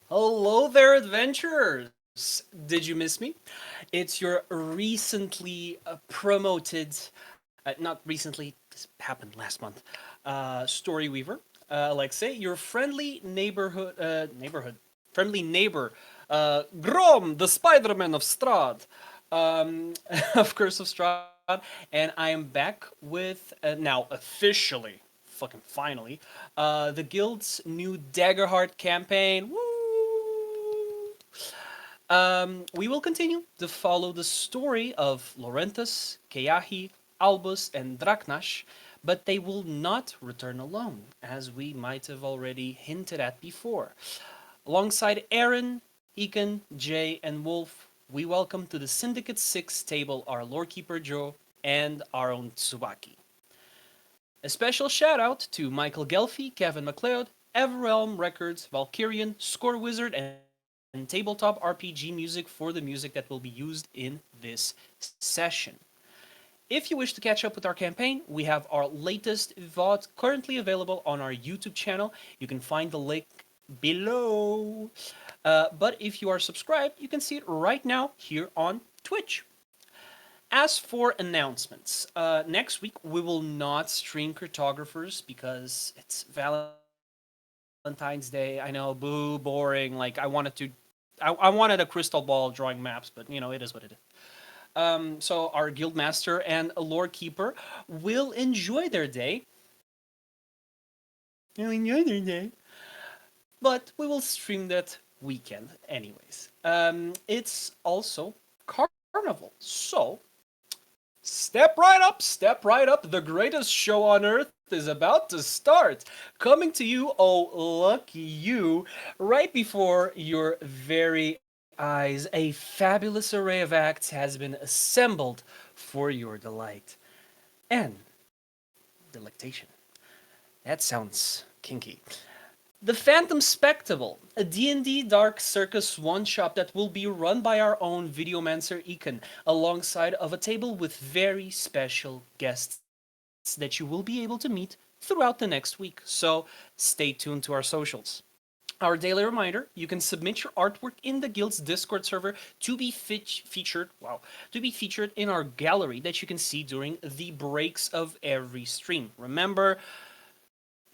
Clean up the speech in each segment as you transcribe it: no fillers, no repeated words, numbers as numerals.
Hello there, adventurers! Did you miss me? It's your recently promoted, not recently, this happened last month, Story Weaver, Alexei, your friendly neighbor, Grom, the Spider-Man of Strahd, of Curse of Strahd, and I am back with, now officially, fucking finally, the guild's new Daggerheart campaign. Woo! We will continue to follow the story of Lorenthus, Keahi, Albus, and Draknash, but they will not return alone, as we might have already hinted at before. Alongside Aaron, Egan, Jay, and Wolf, we welcome to the Syndicate 6 table our Lorekeeper Joe and our own Tsubaki. A special shout out to Michael Gelfi, Kevin MacLeod, Everrealm Records, Valkyrian, Score Wizard, and Tabletop RPG music for the music that will be used in this session. If you wish to catch up with our campaign, we have our latest VOD currently available on our YouTube channel. You can find the link below. But if you are subscribed, you can see it right now here on Twitch. As for announcements, next week we will not stream cartographers because it's Valentine's Day. I know, boo, boring. Like I wanted a crystal ball drawing maps, but you know it is what it is. So our guild master and lore keeper will enjoy their day. But we will stream that weekend anyways. It's also Carnival, so step right up. The greatest show on earth is about to start. Coming to you, oh lucky you, right before your very eyes. A fabulous array of acts has been assembled for your delight and delectation. That sounds kinky. The Phantom Spectacle, a D&D Dark Circus one-shot that will be run by our own Videomancer Econ, alongside of a table with very special guests that you will be able to meet throughout the next week. So stay tuned to our socials. Our daily reminder, you can submit your artwork in the guild's Discord server to be featured in our gallery that you can see during the breaks of every stream. Remember,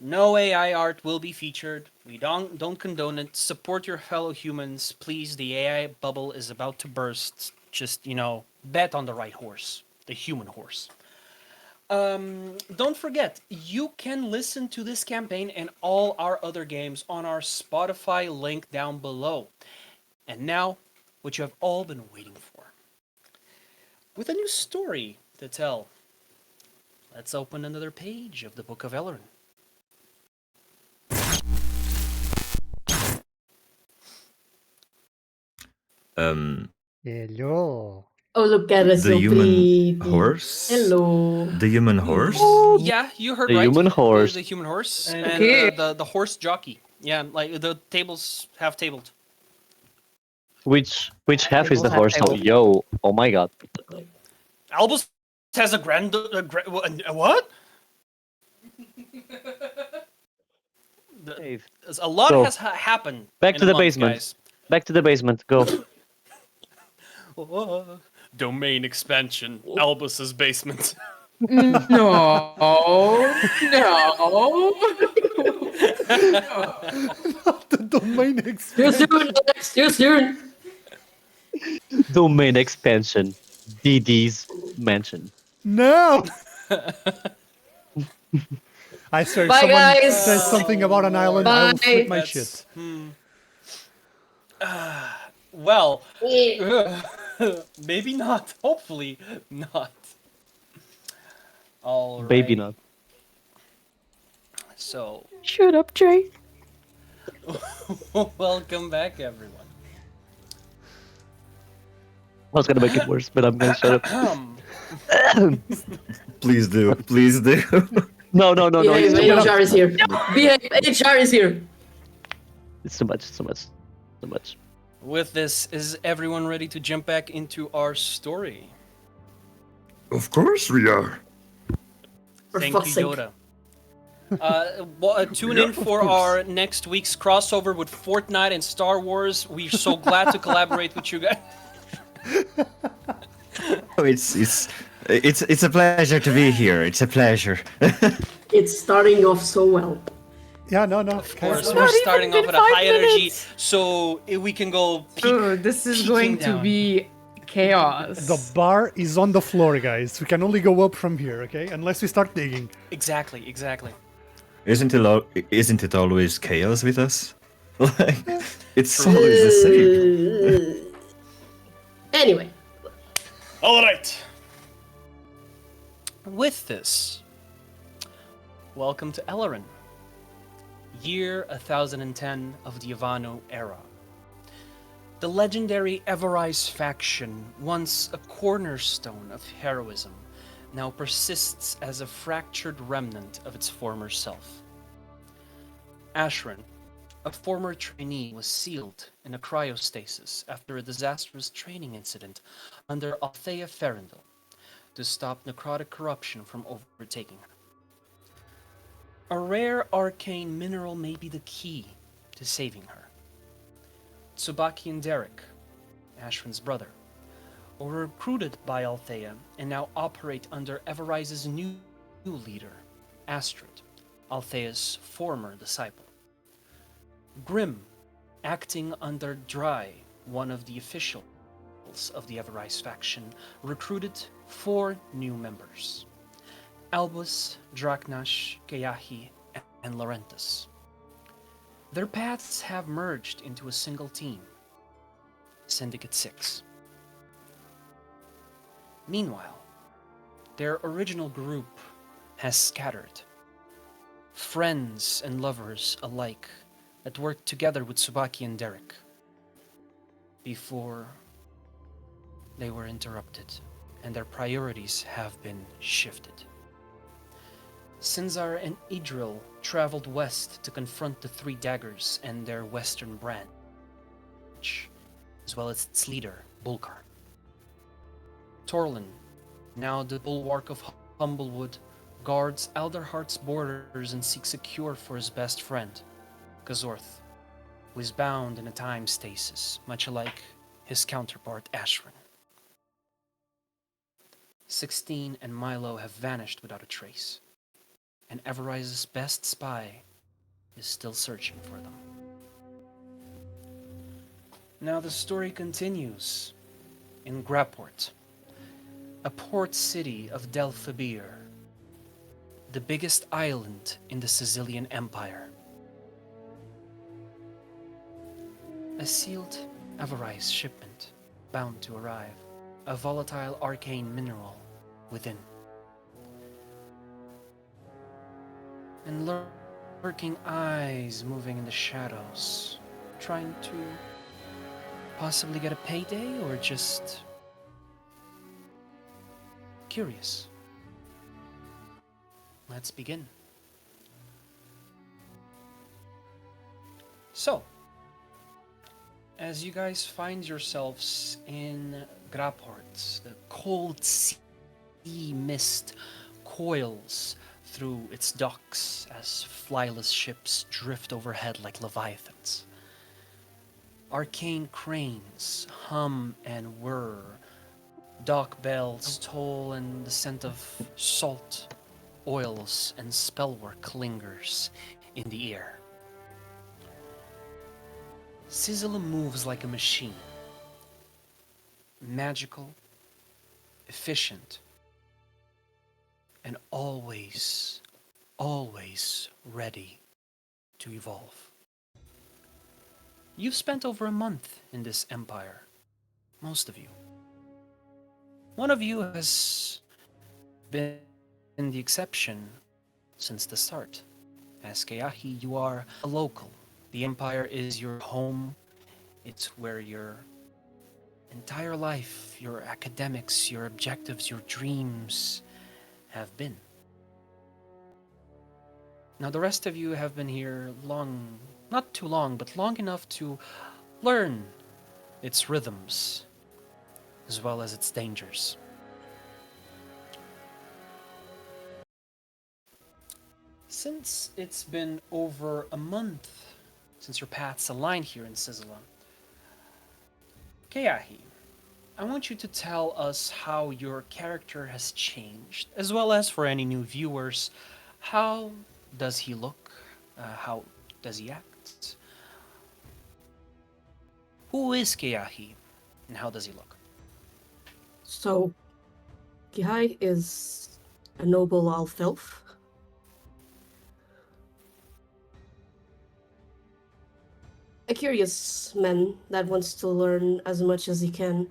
no AI art will be featured. We don't condone it. Support your fellow humans, please. The AI bubble is about to burst. Just, bet on the right horse, the human horse. Don't forget, you can listen to this campaign and all our other games on our Spotify link down below. And now, what you have all been waiting for. With a new story to tell, let's open another page of the Book of Elleran. Hello. Oh, look at us, The so human pretty. horse? Hello. The human horse? Yeah, you heard The right. human horse. The human horse and Okay. the horse jockey. Yeah, like the tables have tabled. Which half is the Tables have horse? Oh, tables. yo! Oh my god! Albus has what? Dave, A lot Go. has happened. Back in to a the month, basement. guys. Back to the basement. Go. Domain expansion. Albus's basement. No. No. The domain Too expansion. soon, Alex. Too soon. Domain expansion. DD's mansion. No. I swear, Bye, someone guys. says something about an island, I will flip my That's- shit. Well, maybe not. Hopefully not. All right. Baby nut. So, Shut up, Jay. welcome back, everyone. I was gonna make it worse, but I'm gonna shut up. Please do. Please do. No. Behave, It's too much. HR is here. Behave, HR is here. It's too much. It's too much. Too much. With this, is everyone ready to jump back into our story? Of course we are. For Thank you, fuck's sake. Yoda. Tune in for our next week's crossover with Fortnite and Star Wars. We're so glad to collaborate with you guys. Oh, it's a pleasure to be here. It's a pleasure. It's starting off so well. Yeah, no. Of course, Okay. we're not even starting off been at a 5 high energy, minutes. so we can go peak. Oh, this is peaking going to down. be chaos. The bar is on the floor, guys. We can only go up from here, okay? Unless we start digging. Exactly. Isn't it always chaos with us? Like, it's always the same. Anyway, All right. With this, welcome to Elleran, year 1010 of the Ivano era. The legendary Everise Faction, once a cornerstone of heroism, now persists as a fractured remnant of its former self. Ashran, a former trainee, was sealed in a cryostasis after a disastrous training incident under Althea Ferendil to stop necrotic corruption from overtaking her. A rare arcane mineral may be the key to saving her. Tsubaki and Daeric, Ashran's brother, were recruited by Althea and now operate under Everise's new leader, Astrid, Althea's former disciple. Grim, acting under Dry, one of the officials of the Everise faction, recruited 4 new members: Albus, Draknash, Keahi, and Lorenthus. Their paths have merged into a single team, Syndicate 6. Meanwhile, their original group has scattered. Friends and lovers alike that worked together with Tsubaki and Daeric before they were interrupted and their priorities have been shifted. Sinzar and Idril traveled west to confront the 3 Daggers and their western branch, as well as its leader, Bulkar. Torlin, now the bulwark of Humblewood, guards Alderheart's borders and seeks a cure for his best friend, Gazorth, who is bound in a time stasis, much like his counterpart Ashran. 16 and Milo have vanished without a trace, and Everise's best spy is still searching for them. Now the story continues in Graport, a port city of Delphabir, the biggest island in the Scizillian Empire. A sealed Everise shipment bound to arrive, a volatile arcane mineral within. And lurking eyes moving in the shadows, trying to possibly get a payday or just curious. Let's begin. So, as you guys find yourselves in Graport, the cold sea mist coils through its docks as flyless ships drift overhead like leviathans. Arcane cranes hum and whir, dock bells toll, and the scent of salt, oils, and spellwork lingers in the air. Scizilla moves like a machine. Magical, efficient, and always ready to evolve. You've spent over a month in this empire, most of you. One of you has been the exception since the start. As Keahi, you are a local. The Empire is your home. It's where your entire life, your academics, your objectives, your dreams have been. Now the rest of you have been here long, not too long, but long enough to learn its rhythms, as well as its dangers. Since it's been over a month since your paths aligned here in Scizilla, Keahi, I want you to tell us how your character has changed, as well as for any new viewers, how does he look? How does he act? Who is Keahi, and how does he look? So, Keahi is a noble elf, a curious man that wants to learn as much as he can,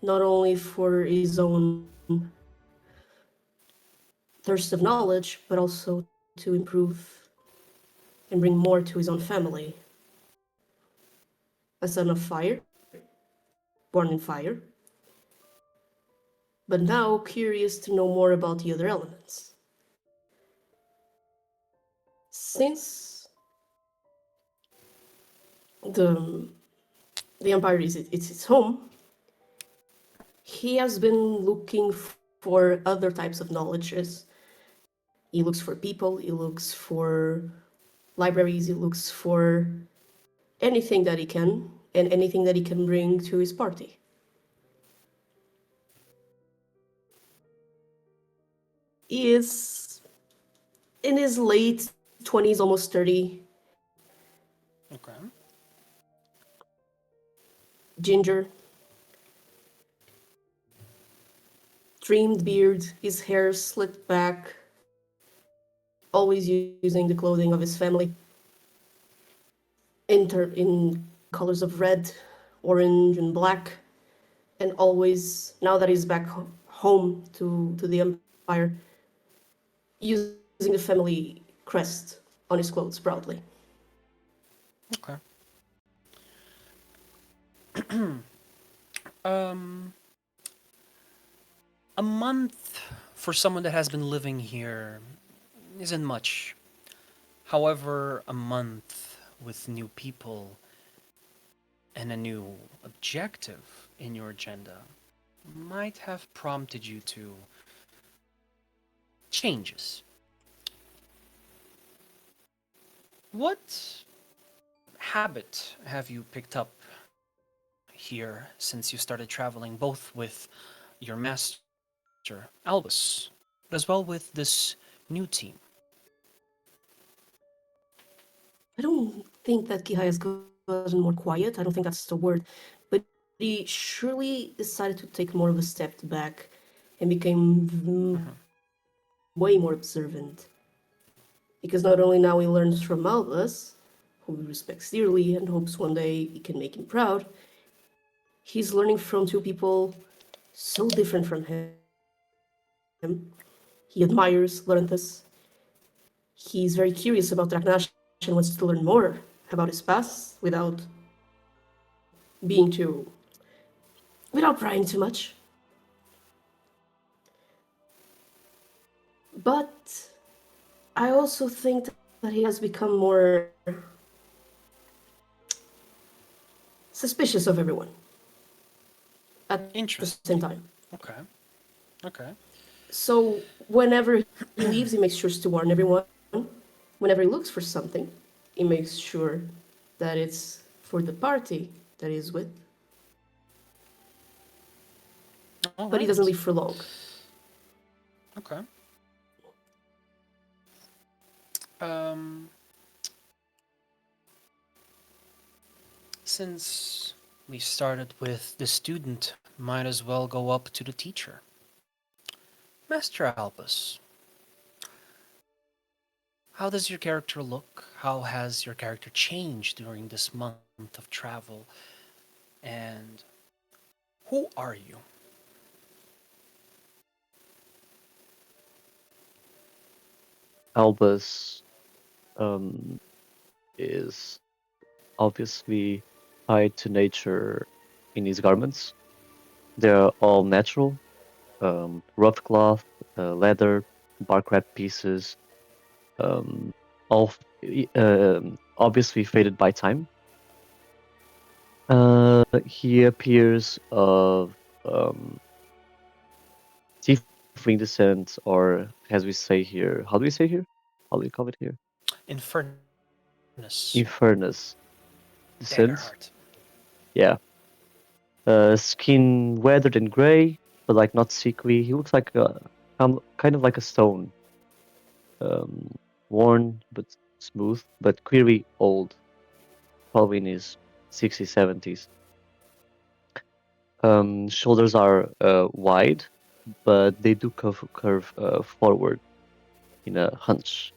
not only for his own thirst of knowledge, but also to improve and bring more to his own family. A son of fire, born in fire, but now curious to know more about the other elements. Since the Empire is it's his home, he has been looking for other types of knowledges. He looks for people, he looks for libraries, he looks for anything that he can, and anything that he can bring to his party. He is in his late 20s, almost 30, Okay. ginger, trimmed beard, his hair slicked back, always using the clothing of his family in colors of red, orange, and black, and always, now that he's back home to the Empire, using the family crest on his clothes proudly. Okay. um, a month for someone that has been living here isn't much. However, a month with new people and a new objective in your agenda might have prompted you to changes. What habit have you picked up here since you started traveling, both with your master, Albus, as well with this new team? I don't think that Keahi has gotten more quiet. I don't think that's the word. But he surely decided to take more of a step back and became way more observant. Because not only now he learns from Albus, who he respects dearly and hopes one day he can make him proud, he's learning from two people so different from him. He admires Lorenthus. He's very curious about Draknash and wants to learn more about his past without being too, without prying too much. But I also think that he has become more suspicious of everyone at the Interesting. same time. Okay. Okay. So whenever he leaves, he makes sure to warn everyone. Whenever he looks for something, he makes sure that it's for the party that he's with. All But he doesn't right. leave for long. Okay. Um, since we started with the student, might as well go up to the teacher. Master Albus, how does your character look? How has your character changed during this month of travel? And who are you? Albus is obviously tied to nature in his garments. They're all natural, rough cloth, leather, bark wrap pieces, all obviously faded by time. He appears of tiefling descent, or as we say here, how do we say here? how do you call it here? Infernus. Infernus descends. Daggerheart. Yeah. Skin weathered and gray, but like not sickly. He looks like kind of like a stone. Worn but smooth, but clearly old. Probably in his 60s, 70s. Shoulders are wide, but they do curve forward in a hunch.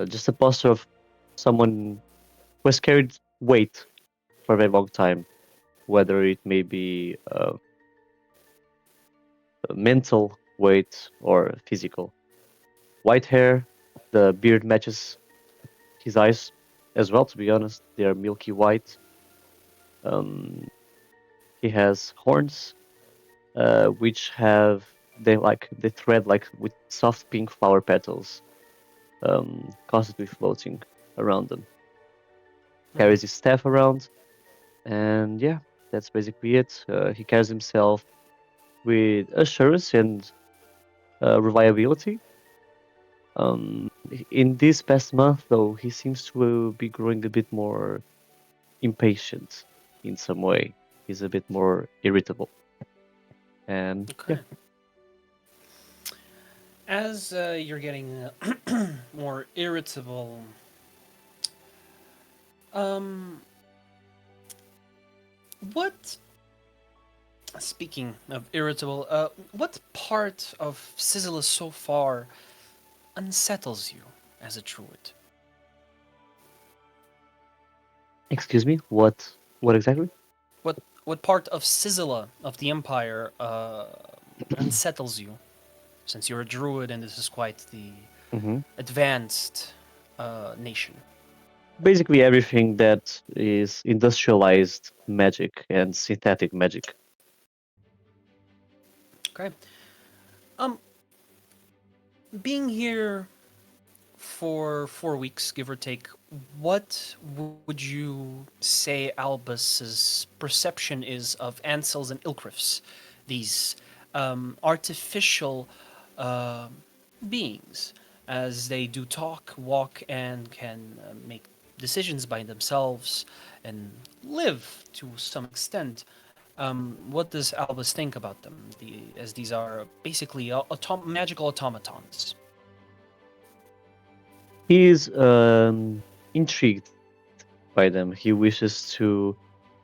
Just a posture of someone who has carried weight for a very long time, whether it may be mental weight or physical. White hair, the beard matches his eyes as well, to be honest. They are milky white. He has horns, which have they thread like with soft pink flower petals, constantly floating around them. Carries his staff around, and yeah, that's basically it. He carries himself with assurance and reliability. In this past month, though, he seems to be growing a bit more impatient in some way. He's a bit more irritable, and yeah. Okay. As you're getting more irritable, um, what? Speaking of irritable, what part of Scizilla so far unsettles you as a druid? Excuse me, what exactly? What part of Scizilla of the Empire unsettles you? Since you're a druid and this is quite the Hmm. advanced nation. Basically, everything that is industrialized magic and synthetic magic. Okay. Um, being here for 4 weeks, give or take, what would you say Albus's perception is of Ansels and Ilkrifs, these artificial uh, beings, as they do talk, walk, and can make decisions by themselves and live to some extent? What does Albus think about them? As these are basically magical automatons. He is intrigued by them. He wishes to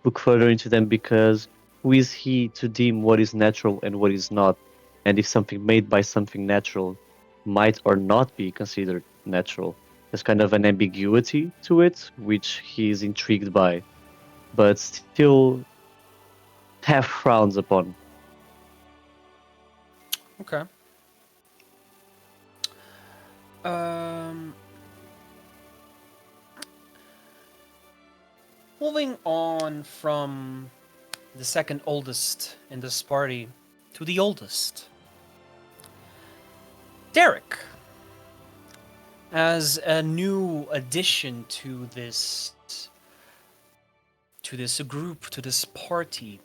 look further into them because who is he to deem what is natural and what is not? And if something made by something natural might or not be considered natural. There's kind of an ambiguity to it, which he is intrigued by, but still half frowns upon. Okay. Um, moving on from the second oldest in this party to the oldest. Daeric, as a new addition to this group, to this party.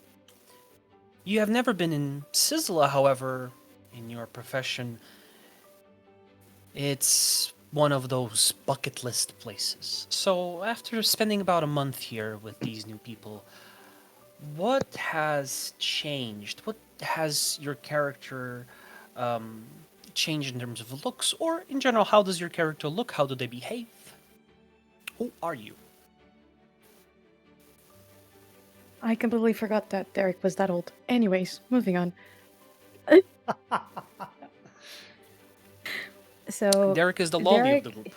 You have never been in Scizilla, however, in your profession. It's one of those bucket list places. So, after spending about a month here with these new people, what has changed? What has your character changed in terms of looks, or in general, how does your character look? How do they behave? Who are you? I completely forgot that Derek was that old. Anyways, moving on. So Daeric is the lolly of the Derek, group.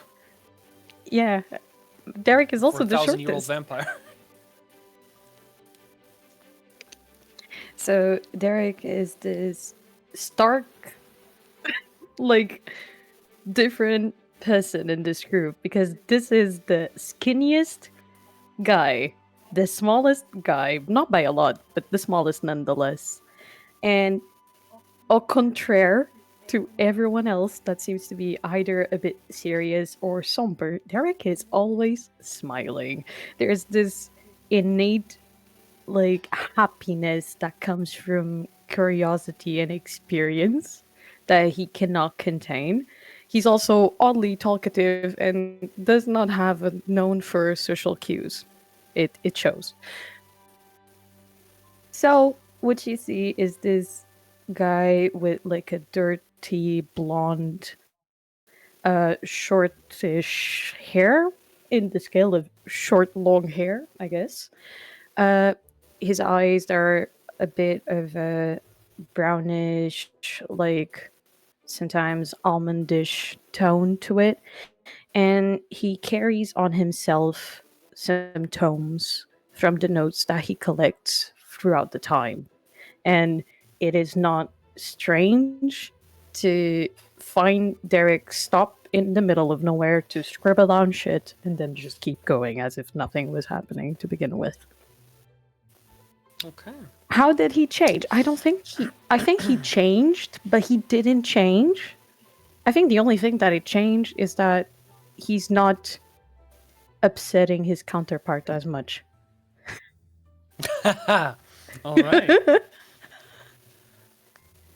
yeah, Derek is also the 4,000-year-old shortest. vampire. So Derek is this stark, like, different person in this group because this is the skinniest guy, the smallest guy, not by a lot, but the smallest nonetheless. And au contraire to everyone else that seems to be either a bit serious or somber, Derek is always smiling. There's this innate like happiness that comes from curiosity and experience that he cannot contain. He's also oddly talkative and does not have a known for social cues. It shows. So what you see is this guy with like a dirty blonde, shortish hair in the scale of short long hair, I guess. Uh, his eyes are a bit of a brownish, like sometimes almondish tone to it, and he carries on himself some tomes from the notes that he collects throughout the time. And it is not strange to find Derek stop in the middle of nowhere to scribble down shit and then just keep going as if nothing was happening to begin with. Okay. How did he change? I think he changed, but he didn't change. I think the only thing that it changed is that he's not upsetting his counterpart as much. All right.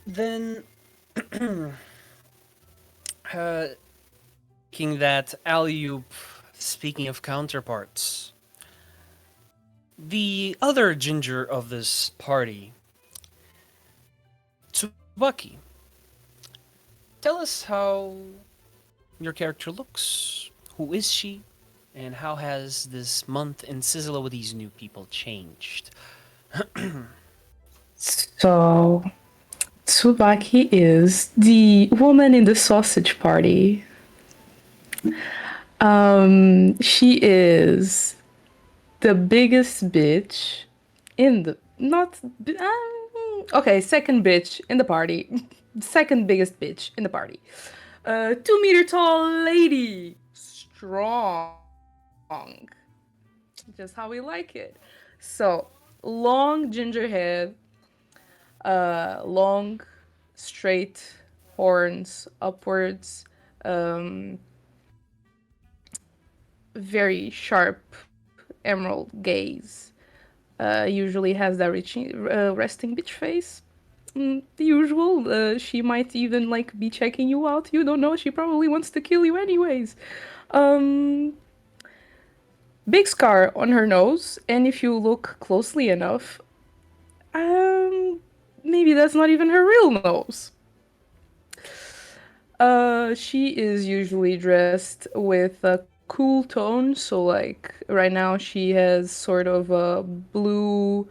Then, thinking that Alyup, speaking of counterparts, the other ginger of this party, Tsubaki, tell us how your character looks. Who is she? And how has this month in Scizilla with these new people changed? So, Tsubaki is the woman in the sausage party. She is the biggest bitch in the not okay, second bitch in the party. Second biggest bitch in the party. 2 meter tall lady, strong, just how we like it. So long ginger head, long straight horns upwards, very sharp emerald gaze. Usually has that resting bitch face. The usual. She might even like be checking you out. You don't know. She probably wants to kill you anyways. Big scar on her nose, and if you look closely enough, maybe that's not even her real nose. She is usually dressed with a cool tone, so like right now she has sort of a blue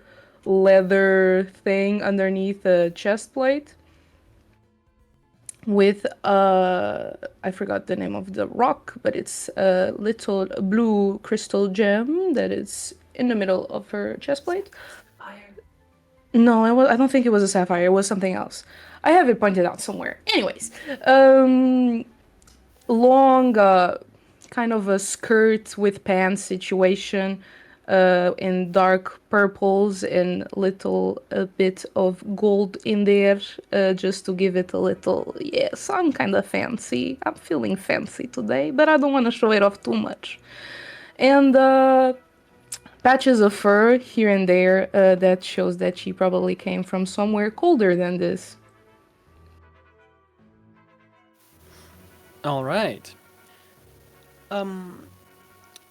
leather thing underneath the chest plate with I forgot the name of the rock, but it's a little blue crystal gem that is in the middle of her chest plate. No, I don't think it was a sapphire. It was something else. I have it pointed out somewhere. Anyways, long, kind of a skirt with pants situation, in dark purples and little a bit of gold in there, just to give it a little. Yes, I'm kind of fancy. I'm feeling fancy today, but I don't want to show it off too much. And patches of fur here and there, that shows that she probably came from somewhere colder than this. All right.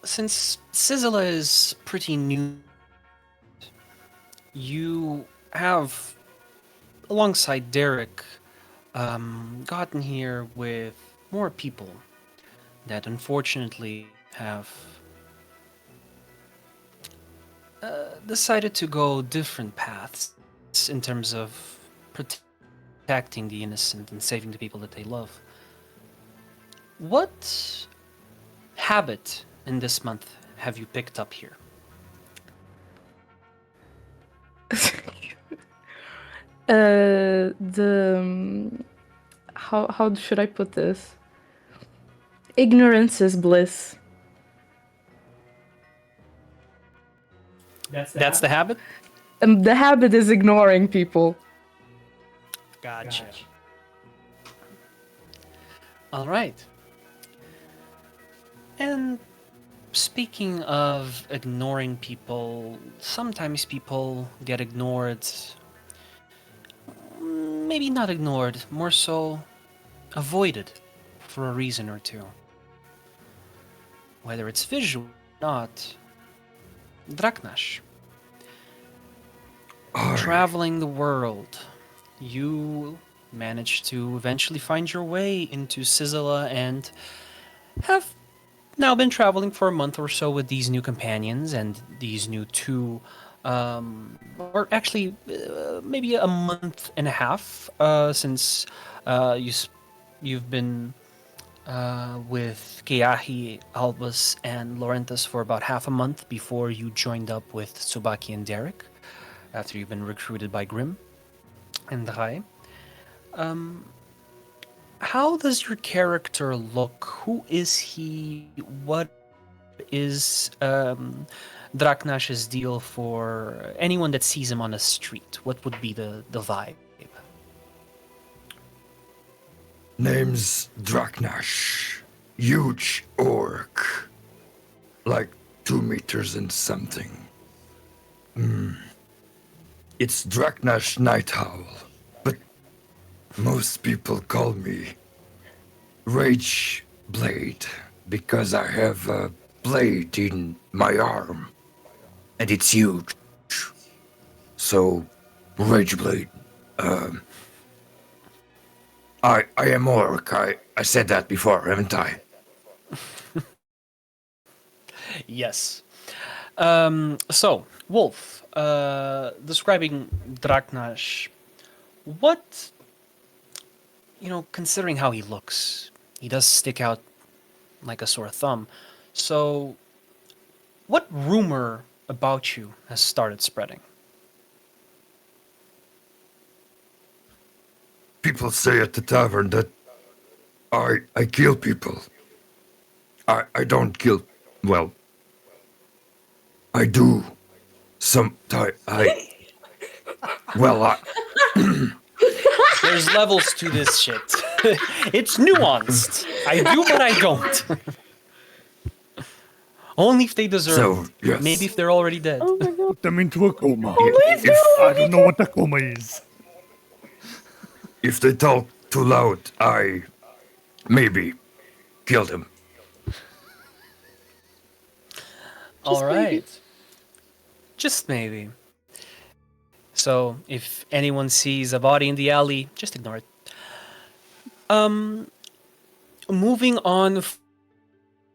Since Scizilla is pretty new, you have, alongside Daeric, gotten here with more people that unfortunately have decided to go different paths in terms of protecting the innocent and saving the people that they love. What habit in this month have you picked up here? How should I put this? Ignorance is bliss. That's the habit? The habit is ignoring people. Gotcha. All right. And speaking of ignoring people, sometimes people get ignored. Maybe not ignored, more so avoided for a reason or two. Whether it's visual or not, Draknash. Traveling the world, you managed to eventually find your way into Scizilla and have now been traveling for a month or so with these new companions and these new two, or actually maybe a month and a half since you've been with Keahi, Albus, and Lorenthus for about half a month before you joined up with Tsubaki and Daeric after you've been recruited by Grimm and Rai. How does your character look? Who is he? What is Draknash's deal for anyone that sees him on the street? What would be the vibe? Name's Draknash. Huge orc. Like 2 meters and something. It's Draknash Night Owl. But most people call me Rage Blade because I have a blade in my arm. And it's huge. So, Rage Blade. I am orc. I said that before, haven't I? Yes. So, Wolf, describing Draknash, what, considering how he looks, he does stick out like a sore thumb. So, what rumor about you has started spreading? People say at the tavern that I kill people. I don't kill. Well, I do. Sometimes Well, There's levels to this shit. It's nuanced. I do, but I don't. Only if they deserve So, it. yes. Maybe if they're already dead. Oh my god. Put them into a coma. if I don't know what a coma is. if they talk too loud, I maybe kill them. All right. Just maybe. So, if anyone sees a body in the alley, just ignore it. Moving on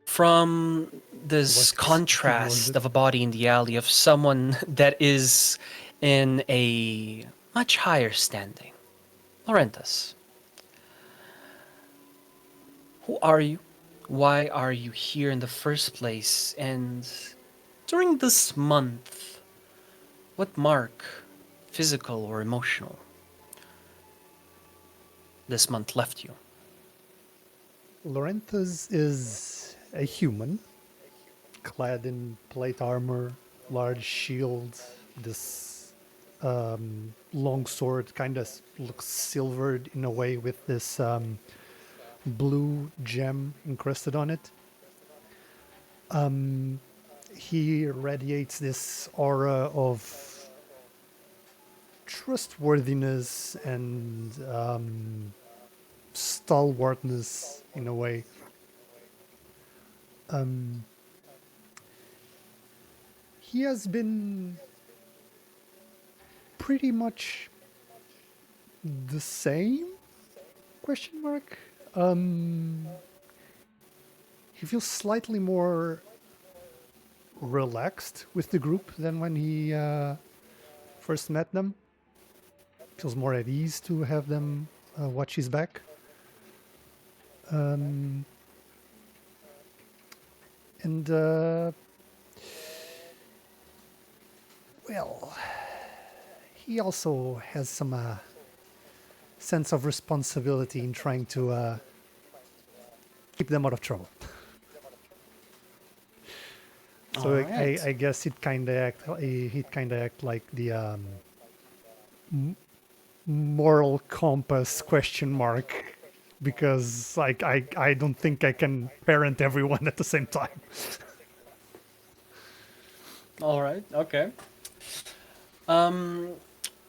from this What contrast was it? of a body in the alley of someone that is in a much higher standing. Lorenthus. Who are you? Why are you here in the first place? And during this month, what mark, physical or emotional, this month left you? Lorenthus is a human, clad in plate armor, large shield, this long sword kind of looks silvered in a way with this blue gem encrusted on it. He radiates this aura of trustworthiness and stalwartness in a way. He has been pretty much the same? Question mark. He feels slightly more relaxed with the group than when he first met them. Feels more at ease to have them watch his back. Well, he also has some sense of responsibility in trying to keep them out of trouble. So Alright. I guess he'd kind of act like the moral compass question mark, because I don't think I can parent everyone at the same time. All right. Okay.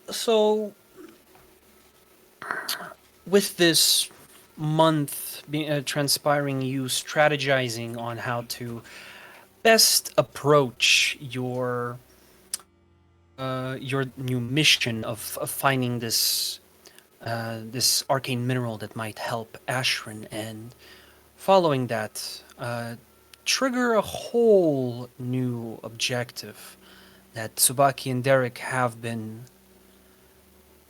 So with this month transpiring you strategizing on how to best approach your new mission of finding this arcane mineral that might help Ashrin, and following that, trigger a whole new objective that Tsubaki and Daeric have been,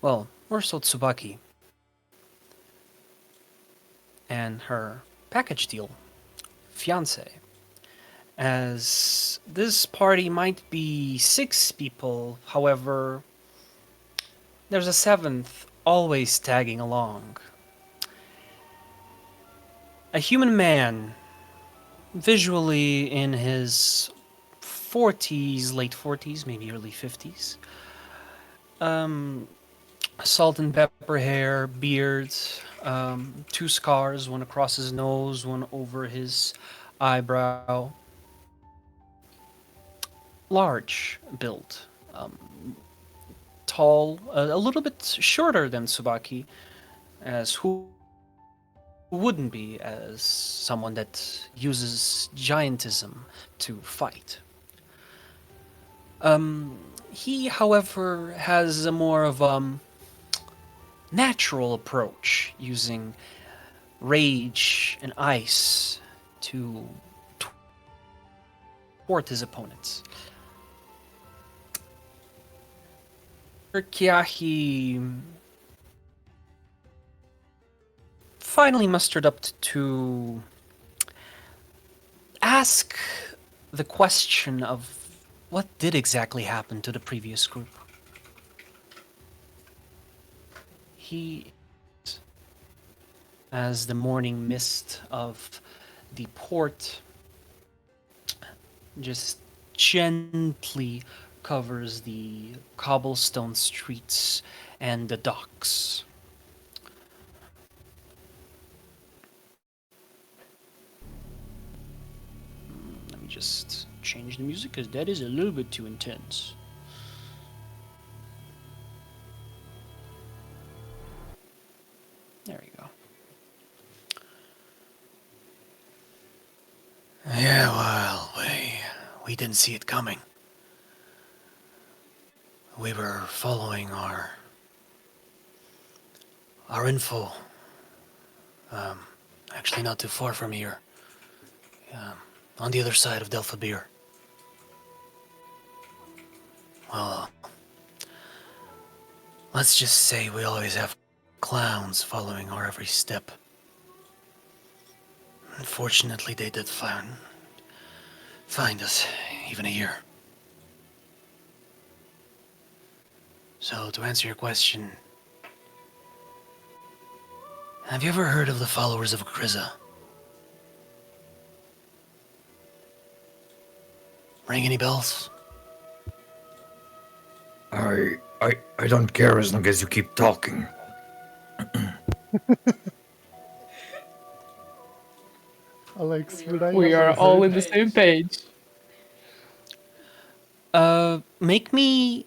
well, more so Tsubaki and her package deal, fiance. As this party might be 6 people, however, there's a 7th always tagging along. A human man, visually in his 40s, late 40s, maybe early 50s. Salt and pepper hair, beard, 2 scars, one across his nose, one over his eyebrow. Large build, tall, a little bit shorter than Tsubaki, as who wouldn't be as someone that uses giantism to fight. He, however, has a more of natural approach, using rage and ice to thwart his opponents. Keahi finally mustered up to ask the question of what did exactly happen to the previous group. He, as the morning mist of the port just gently covers the cobblestone streets and the docks. Let me just change the music because that is a little bit too intense. There we go. Yeah, well, we didn't see it coming. We were following our info. Actually, not too far from here. On the other side of Delphabir. Well, let's just say we always have clowns following our every step. Unfortunately, they did find us, even here. So, to answer your question, have you ever heard of the followers of Kriza? Ring any bells? I don't care as long as you keep talking. Alex, would I We have are a all word? in the same page. Make me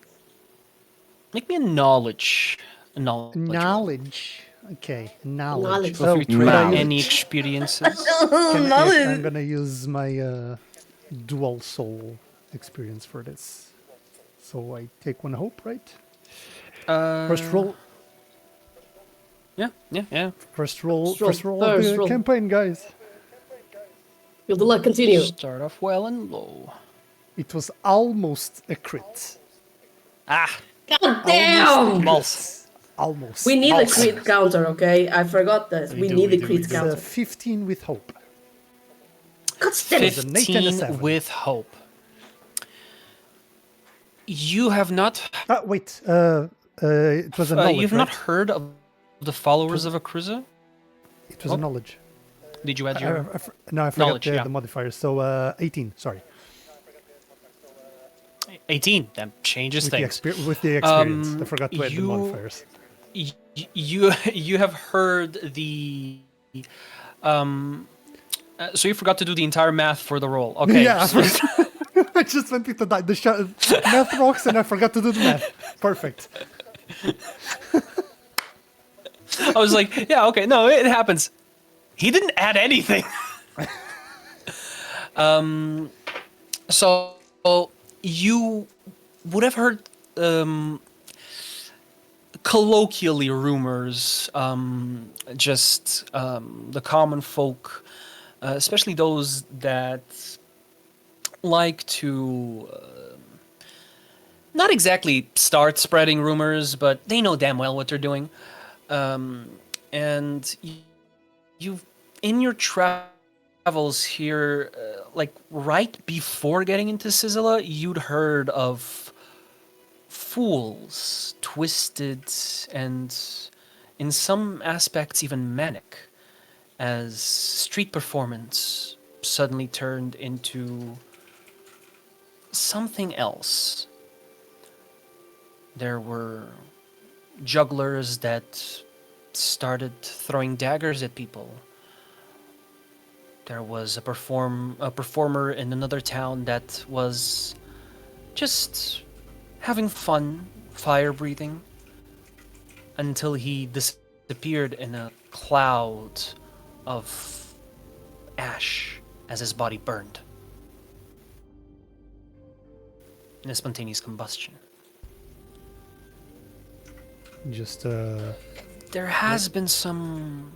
a knowledge roll. Knowledge. Okay, knowledge. Knowledge. So if you trade Knowledge. any experiences. I'm gonna use my dual soul experience for this. So I take 1 hope, right? First roll. Yeah. First roll. First First roll roll, of first the roll. campaign, guys. Will the luck continue? Start off well and low. It was almost a crit. Ah, God damn! balls. Almost. We need a Balls. crit counter, okay? I forgot that. We need a crit It's counter. 15 with hope. God damn it! Fif- an 8 and a 15 7. with hope. You have not. Wait. It was a knowledge, You've right? not heard of the followers of Akriza? It was a knowledge. Did you add your? No, I forgot knowledge, yeah. the modifier. So 18. Sorry. 18. That changes With things. with the experience, I forgot to add the you- modifiers. You have heard the. So you forgot to do the entire math for the roll. Okay. Yeah, I just went with the math rocks and I forgot to do the math. Perfect. I was like, yeah, okay, no, it happens. He didn't add anything. So you would have heard colloquially rumors, just the common folk, especially those that like to not exactly start spreading rumors, but they know damn well what they're doing. And you've in your travels here, like right before getting into Scizilla, you'd heard of fools, twisted, and in some aspects even manic, as street performance suddenly turned into something else. There were jugglers that started throwing daggers at people. There was a performer in another town that was just having fun, fire breathing, until he disappeared in a cloud of ash as his body burned in a spontaneous combustion. Just There has been some,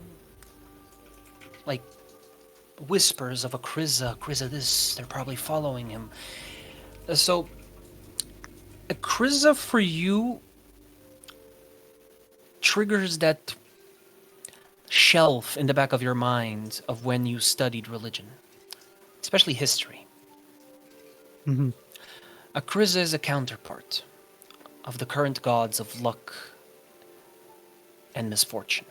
like, whispers of a Kriza this, they're probably following him. So, a Kriza for you triggers that shelf in the back of your mind of when you studied religion, especially history. mhm. A Kriza is a counterpart of the current gods of luck and misfortune.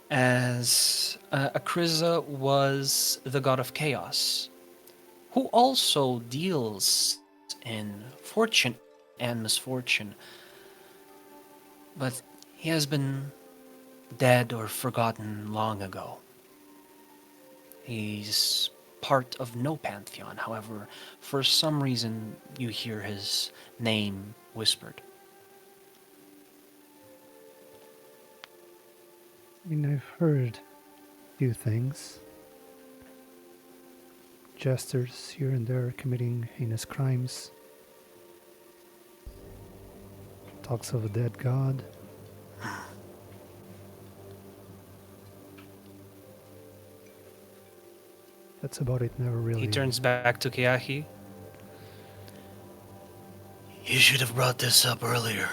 As Akriza was the god of chaos, who also deals in fortune and misfortune, but he has been dead or forgotten long ago. He's part of no pantheon, however, for some reason you hear his name whispered. I mean, I've heard a few things. Jesters here and there committing heinous crimes. Talks of a dead god. That's about it, never really. He turns back to Keahi. You should have brought this up earlier.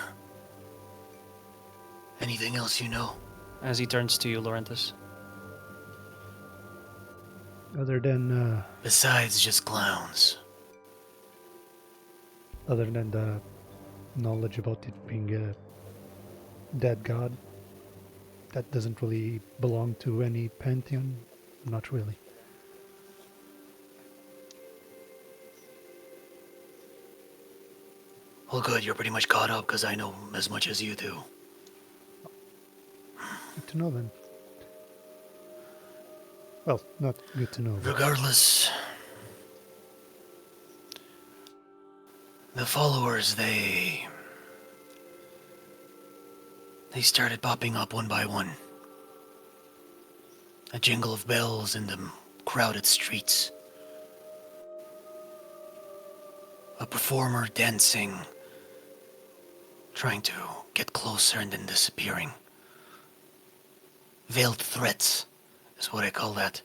Anything else you know? As he turns to you, Lorenthus. Other than Besides just clowns. the knowledge about it being a dead god, that doesn't really belong to any pantheon. Not really. Well, good, you're pretty much caught up because I know as much as you do. Good to know then. Well, not good to know. But Regardless, the followers, they started popping up one by one. A jingle of bells in the crowded streets. A performer dancing, trying to get closer and then disappearing. Veiled threats is what I call that.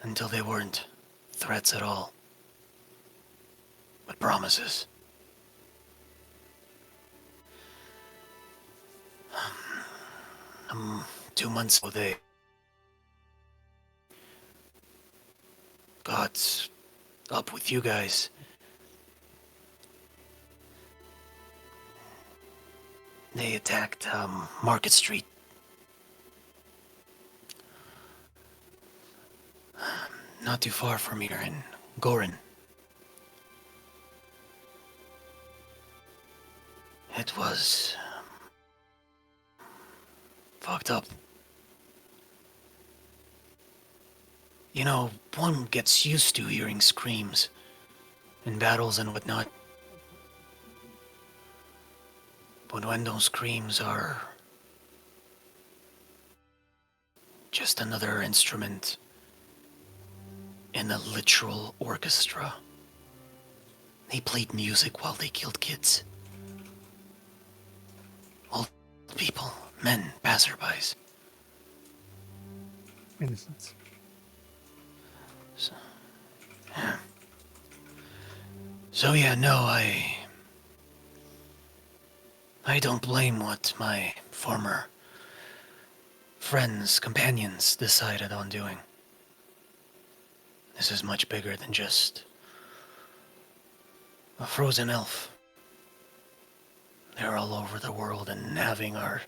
Until they weren't threats at all, but promises. 2 months ago, they got up with you guys. They attacked Market Street. Not too far from here in Gorin. It was fucked up. You know, one gets used to hearing screams in battles and whatnot. innuendo screams are just another instrument in a literal orchestra. They played music while they killed kids. Old people, men, passerbys. Innocence. So yeah, no, I don't blame what my former friends, companions decided on doing. This is much bigger than just a frozen elf. They're all over the world, and having our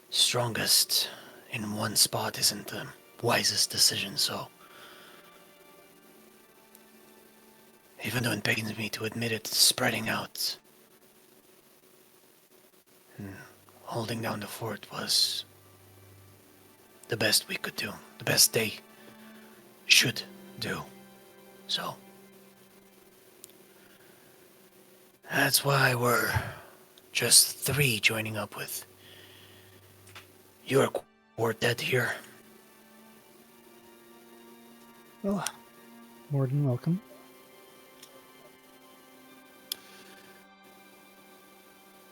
strongest in one spot isn't the wisest decision, so even though it pains me to admit it, spreading out and holding down the fort was the best we could do, the best they should do. So that's why we're just 3 joining up with your quartet here. Well, more than welcome.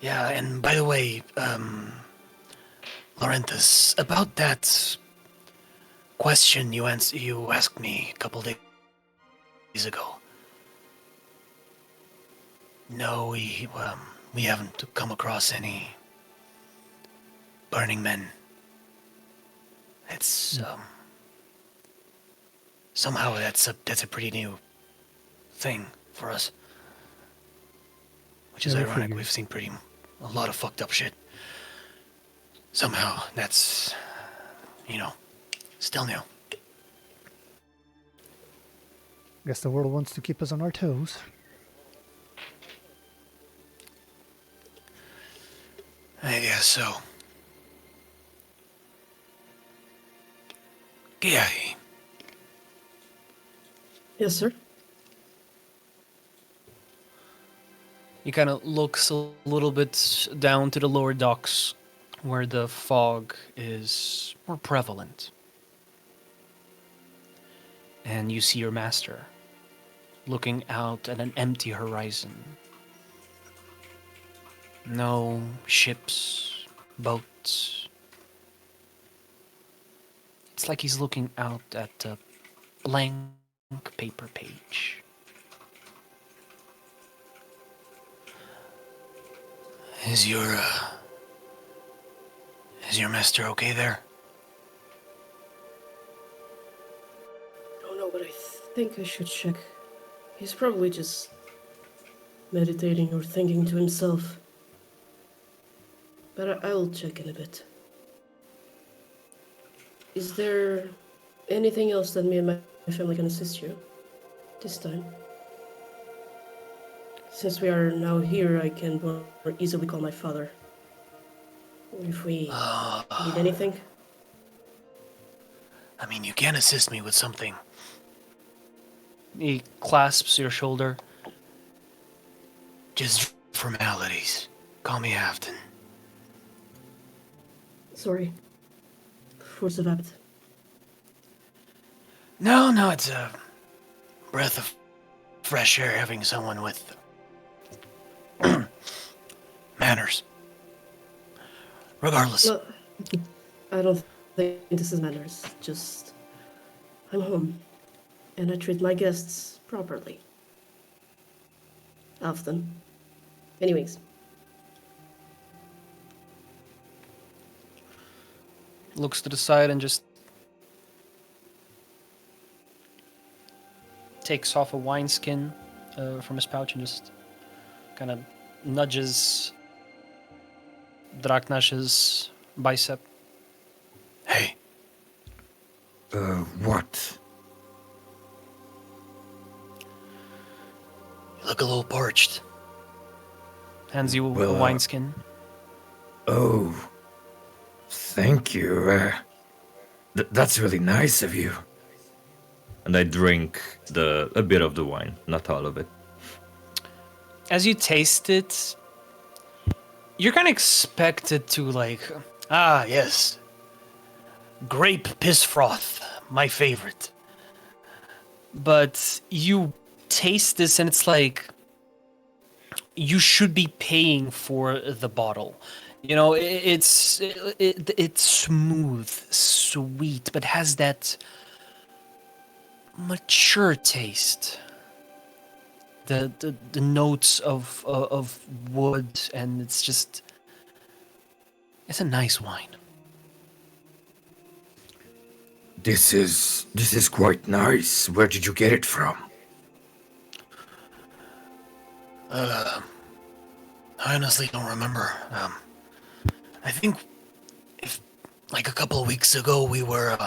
Yeah, and by the way, Lorenthus, about that question you asked me a couple days ago. No, we haven't come across any burning men. It's somehow that's a pretty new thing for us, which is Yeah, I ironic. figured. We've seen a lot of fucked up shit. Somehow that's still new. Guess the world wants to keep us on our toes. I guess so. Keahi, Yes, sir. He kind of looks a little bit down to the lower docks where the fog is more prevalent. And you see your master looking out at an empty horizon. No ships, boats. It's like he's looking out at a blank paper page. is your master okay there? Don't know, but I think I should check. He's probably just meditating or thinking to himself. But I'll check in a bit. Is there anything else that me and my family can assist you this time? Since we are now here, I can more easily call my father. If we need anything. I mean, you can assist me with something. He clasps your shoulder. Just formalities. Call me Halfdann. Sorry. Force of habit. No, it's a breath of fresh air having someone with manners. Regardless. No, I don't think this is manners. Just, I'm home, and I treat my guests properly. Often. Anyways. Looks to the side and just takes off a wineskin from his pouch and just kind of nudges Draknash's bicep. Hey, What? you look a little parched. Hands you Well, a wineskin. Oh, thank you. That's really nice of you. And I drink a bit of the wine, not all of it. As you taste it, you're kind of expected to like, ah, yes, grape piss froth, my favorite. But you taste this and it's like you should be paying for the bottle. You know, it's smooth, sweet, but has that mature taste. The notes of wood, and it's a nice wine. This is quite nice. Where did you get it from? I honestly don't remember. I think if like a couple of weeks ago we were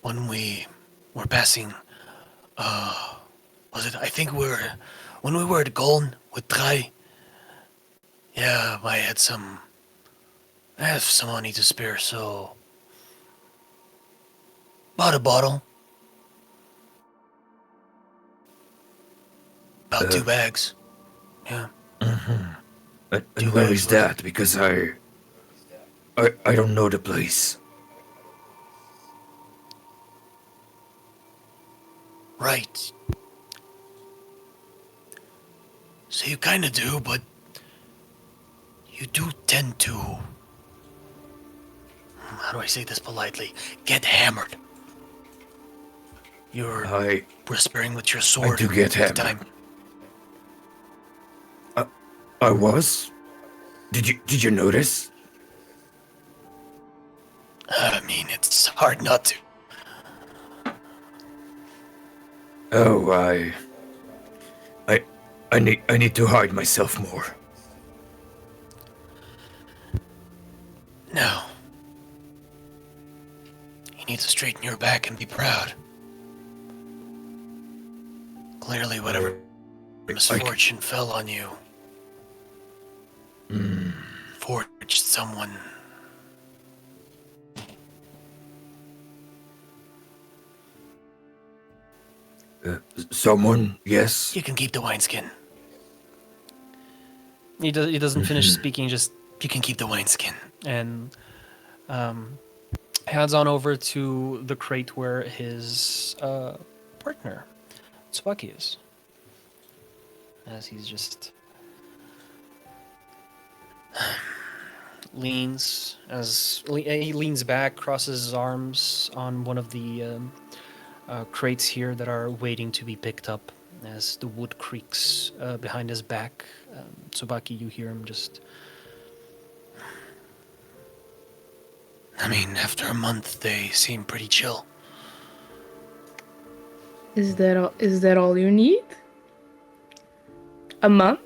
when we were passing was it I think we were when we were at Goln with Trai. Yeah, I have some money to spare, so bought a bottle. About 2 bags. Yeah. And where is that? Because I don't know the place. Right. So you kind of do, but you do tend to, how do I say this politely, get hammered. You're whispering with your sword. I do get all the hammered. time. I was? Did you notice? I mean, it's hard not to. Oh, I need to hide myself more. No. You need to straighten your back and be proud. Clearly, whatever misfortune fell on you forged someone. Someone, yes. You can keep the wineskin. He doesn't finish speaking. Just you can keep the wineskin, and heads on over to the crate where his partner Tsubaki is, as he's just he leans back, crosses his arms on one of the crates here that are waiting to be picked up as the wood creaks behind his back. Tsubaki, you hear him just... I mean, after a month, they seem pretty chill. Is that all you need? A month?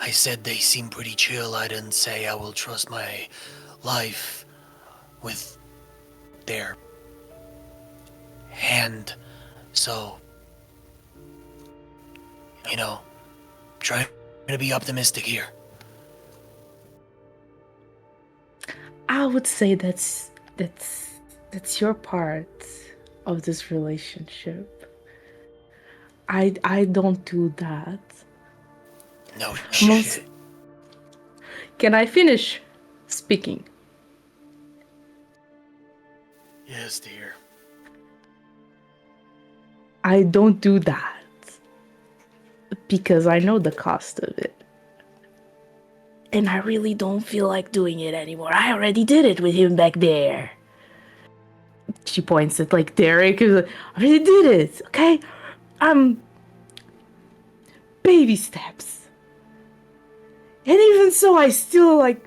I said they seem pretty chill. I didn't say I will trust my life with their hand. So, you know, trying to be optimistic here. I would say that's your part of this relationship. I don't do that. No shit. Can I finish speaking? Yes, dear. I don't do that because I know the cost of it. And I really don't feel like doing it anymore. I already did it with him back there. She points at like Daeric. I already did it, okay? Baby steps. And even so, I still like...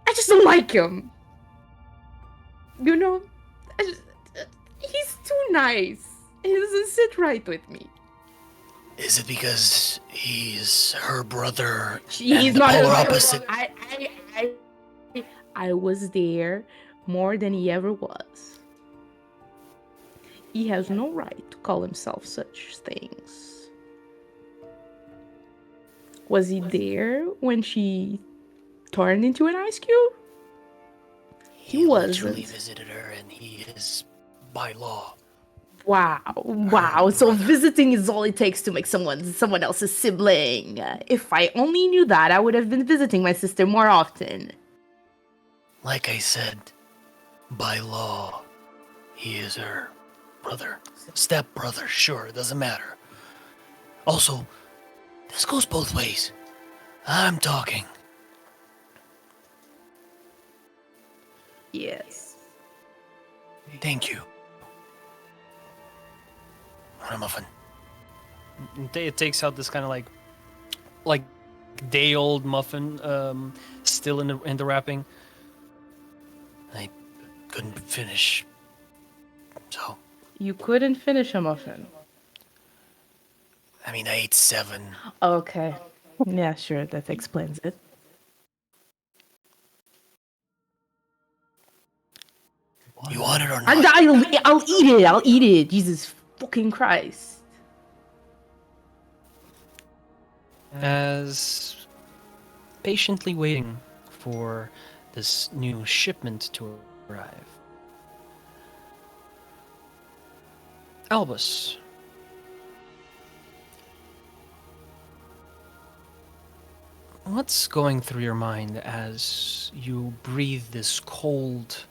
I just don't like him. You know? He's too nice. He doesn't sit right with me. Is it because he's her brother He's and the not polar her opposite? I was there more than he ever was. He has no right to call himself such things. Was he there when she turned into an ice cube? He wasn't. Literally visited her, and he is, by law, Wow. So visiting is all it takes to make someone else's sibling. If I only knew that, I would have been visiting my sister more often. Like I said, by law, he is her brother. Step brother, sure, it doesn't matter. Also, this goes both ways. I'm talking. Yes. Thank you. Want a muffin? It takes out this kind of like day old muffin, still in the wrapping. I couldn't finish. So, You couldn't finish a muffin. I mean, I ate 7. Okay. Yeah, sure, that explains it. You want it or And not? I'll eat it. I'll eat it. Jesus fucking Christ. As patiently waiting for this new shipment to arrive, Albus, what's going through your mind as you breathe this cold,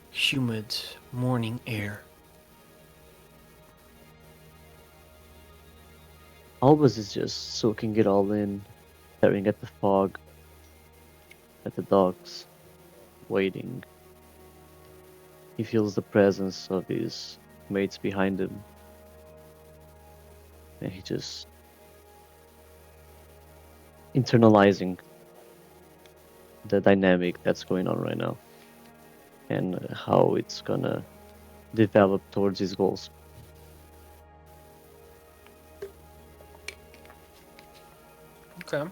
humid morning air? Albus is just soaking it all in, staring at the fog, at the dogs, waiting. He feels the presence of his mates behind him, and he just internalizing the dynamic that's going on right now and how it's gonna develop towards his goals. Okay.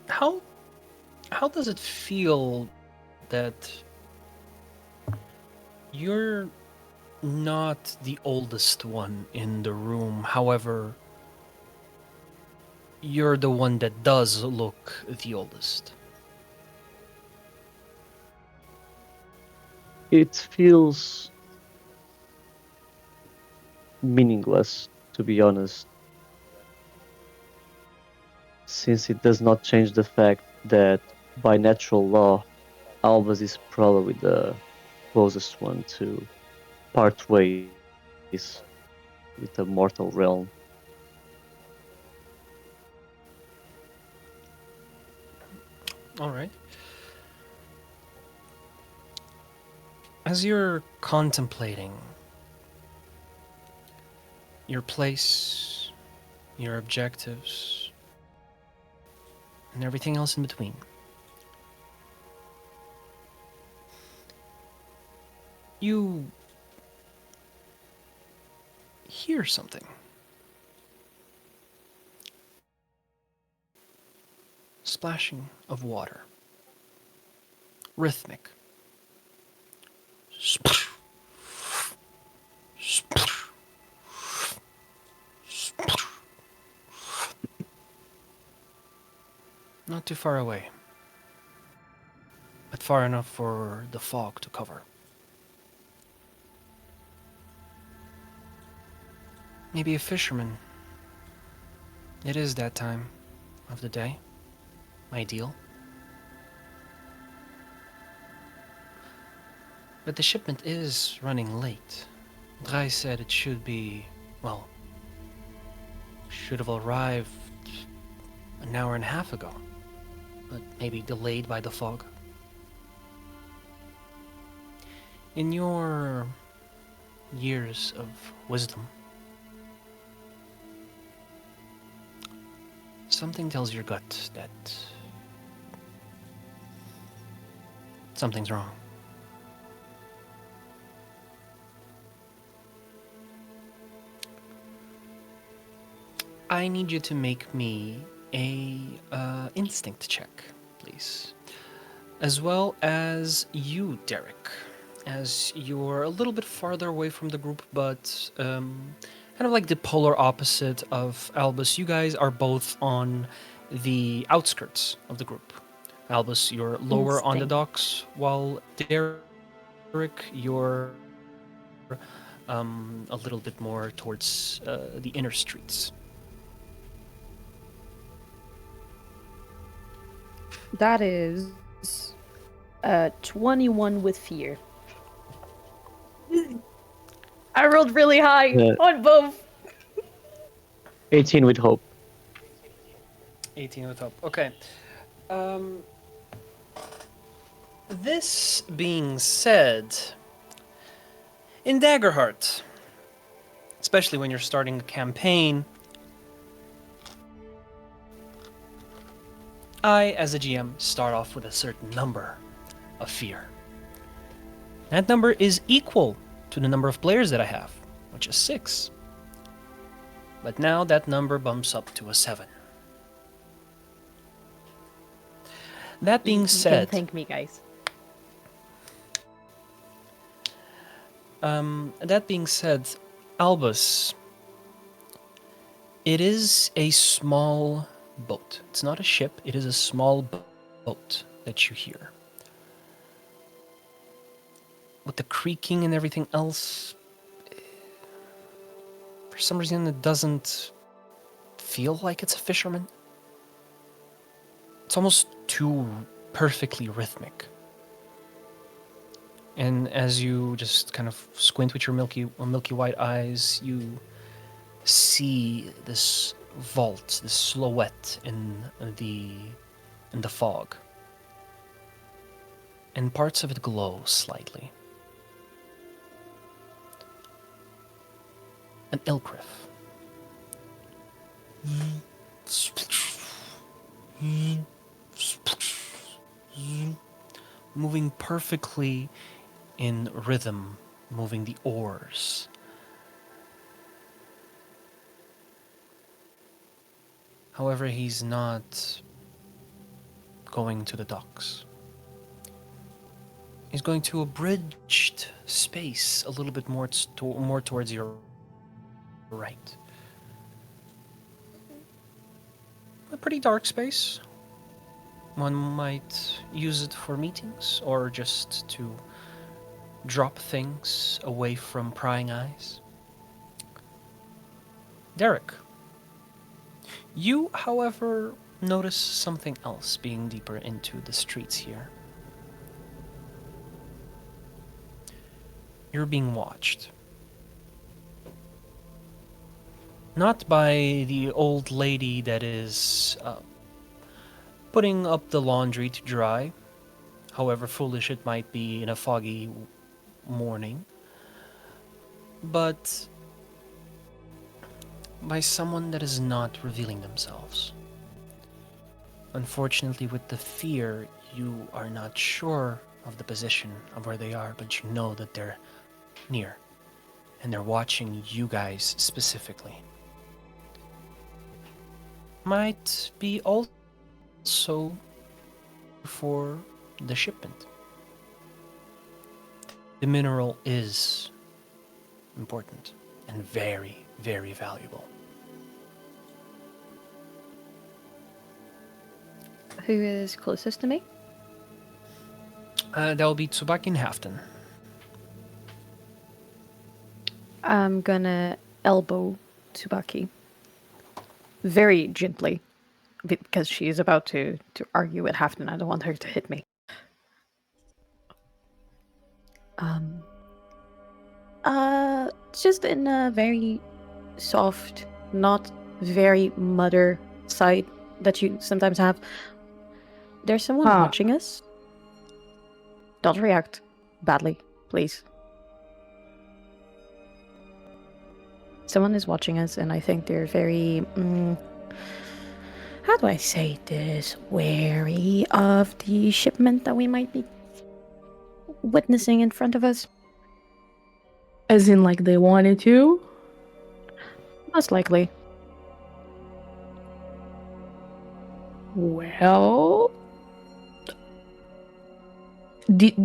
How does it feel that you're not the oldest one in the room? However, you're the one that does look the oldest. It feels meaningless, to be honest, since it does not change the fact that by natural law, Albus is probably the closest one to part ways with the mortal realm. All right. As you're contemplating your place, your objectives, and everything else in between, you hear something. Splashing of water. Rhythmic. Splash. Splash. Splash. Not too far away, but far enough for the fog to cover. Maybe a fisherman. It is that time of the day. Ideal. But the shipment is running late. Dry said it should be, well, should have arrived an hour and a half ago, but maybe delayed by the fog. In your years of wisdom, something tells your gut that something's wrong. I need you to make me a instinct check, please. As well as you, Daeric, as you're a little bit farther away from the group, but kind of like the polar opposite of Albus. You guys are both on the outskirts of the group. Albus, you're lower on the Instinct. docks, while Daeric, you're a little bit more towards the inner streets. That is 21 with fear. I rolled really high on both. 18 with hope. 18 with hope. Okay. This being said, in Daggerheart, especially when you're starting a campaign, I, as a GM, start off with a certain number of fear. That number is equal to the number of players that I have, which is 6. But now that number bumps up to a 7. That being said, You can thank me, guys. That being said, Albus, it is a small boat. It's not a ship, it is a small boat that you hear. With the creaking and everything else, for some reason it doesn't feel like it's a fisherman. It's almost too perfectly rhythmic. And as you just kind of squint with your milky white eyes, you see this vault, this silhouette in the fog. And parts of it glow slightly. An Ilcrif. Moving perfectly in rhythm, moving the oars. However, he's not going to the docks. He's going to a bridged space a little bit more towards your right. A pretty dark space. One might use it for meetings or just to drop things away from prying eyes. Daeric, you, however, notice something else being deeper into the streets here. You're being watched. Not by the old lady that is putting up the laundry to dry, however foolish it might be in a foggy morning, but by someone that is not revealing themselves. Unfortunately, with the fear, you are not sure of the position of where they are, but you know that they're near, and they're watching you guys specifically. Might be also for the shipment. The mineral is important and very, very valuable. Who is closest to me? That will be Tsubaki and Halfdann. I'm gonna elbow Tsubaki. Very gently. Because she is about to argue with Halfdann. I don't want her to hit me. Just in a very soft, not very mother sight that you sometimes have. There's someone watching us. Don't react badly, please. Someone is watching us, and I think they're very, how do I say this? Wary of the shipment that we might be witnessing in front of us. As in, like, they wanted to? Most likely. Well, did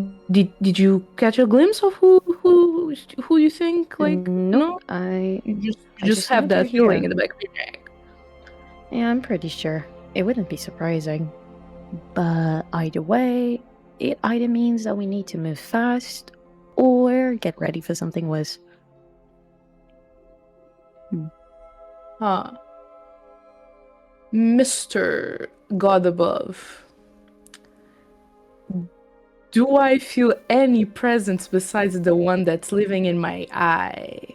you catch a glimpse of who you think, like? Nope, No, I just have know that they're feeling here. in the back of your neck. Yeah, I'm pretty sure. It wouldn't be surprising. But either way, it either means that we need to move fast or get ready for something worse. Huh. Mr. God above, do I feel any presence besides the one that's living in my eye?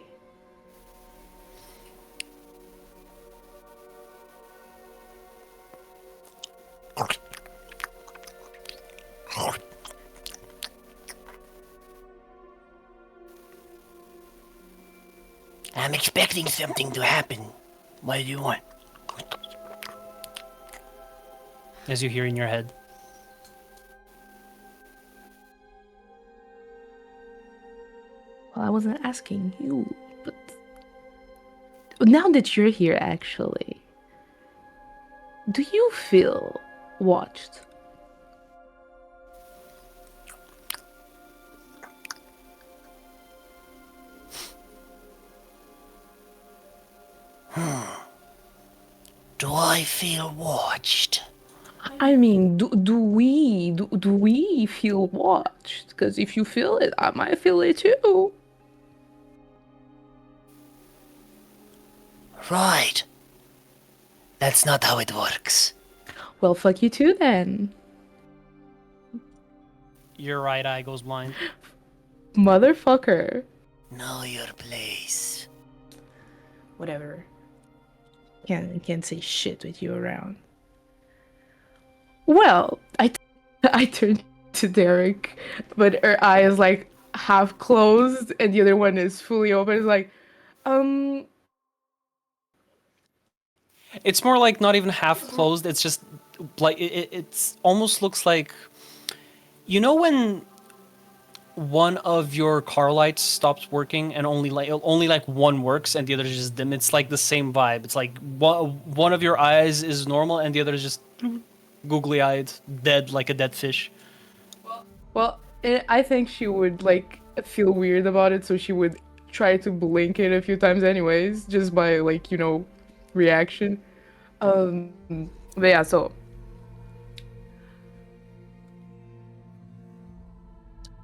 I'm expecting something to happen. What do you want? As you hear in your head. Well, I wasn't asking you, but now that you're here, actually, do you feel watched? Do I feel watched? I mean, do we feel watched? Because if you feel it, I might feel it too. Right. That's not how it works. Well, fuck you too then, Your right eye goes blind. motherfucker. Know your place. Whatever. Can't say shit with you around. Well, I turned to Derek, but her eye is like half closed and the other one is fully open. It's like, It's more like not even half closed. It's just like it's almost looks like, you know, when one of your car lights stops working and only like one works and the other is just dim. It's like the same vibe. It's like one of your eyes is normal and the other is just googly eyed, dead like a dead fish. well, I think she would like feel weird about it, so she would try to blink it a few times anyways, just by like, you know, reaction. But yeah, so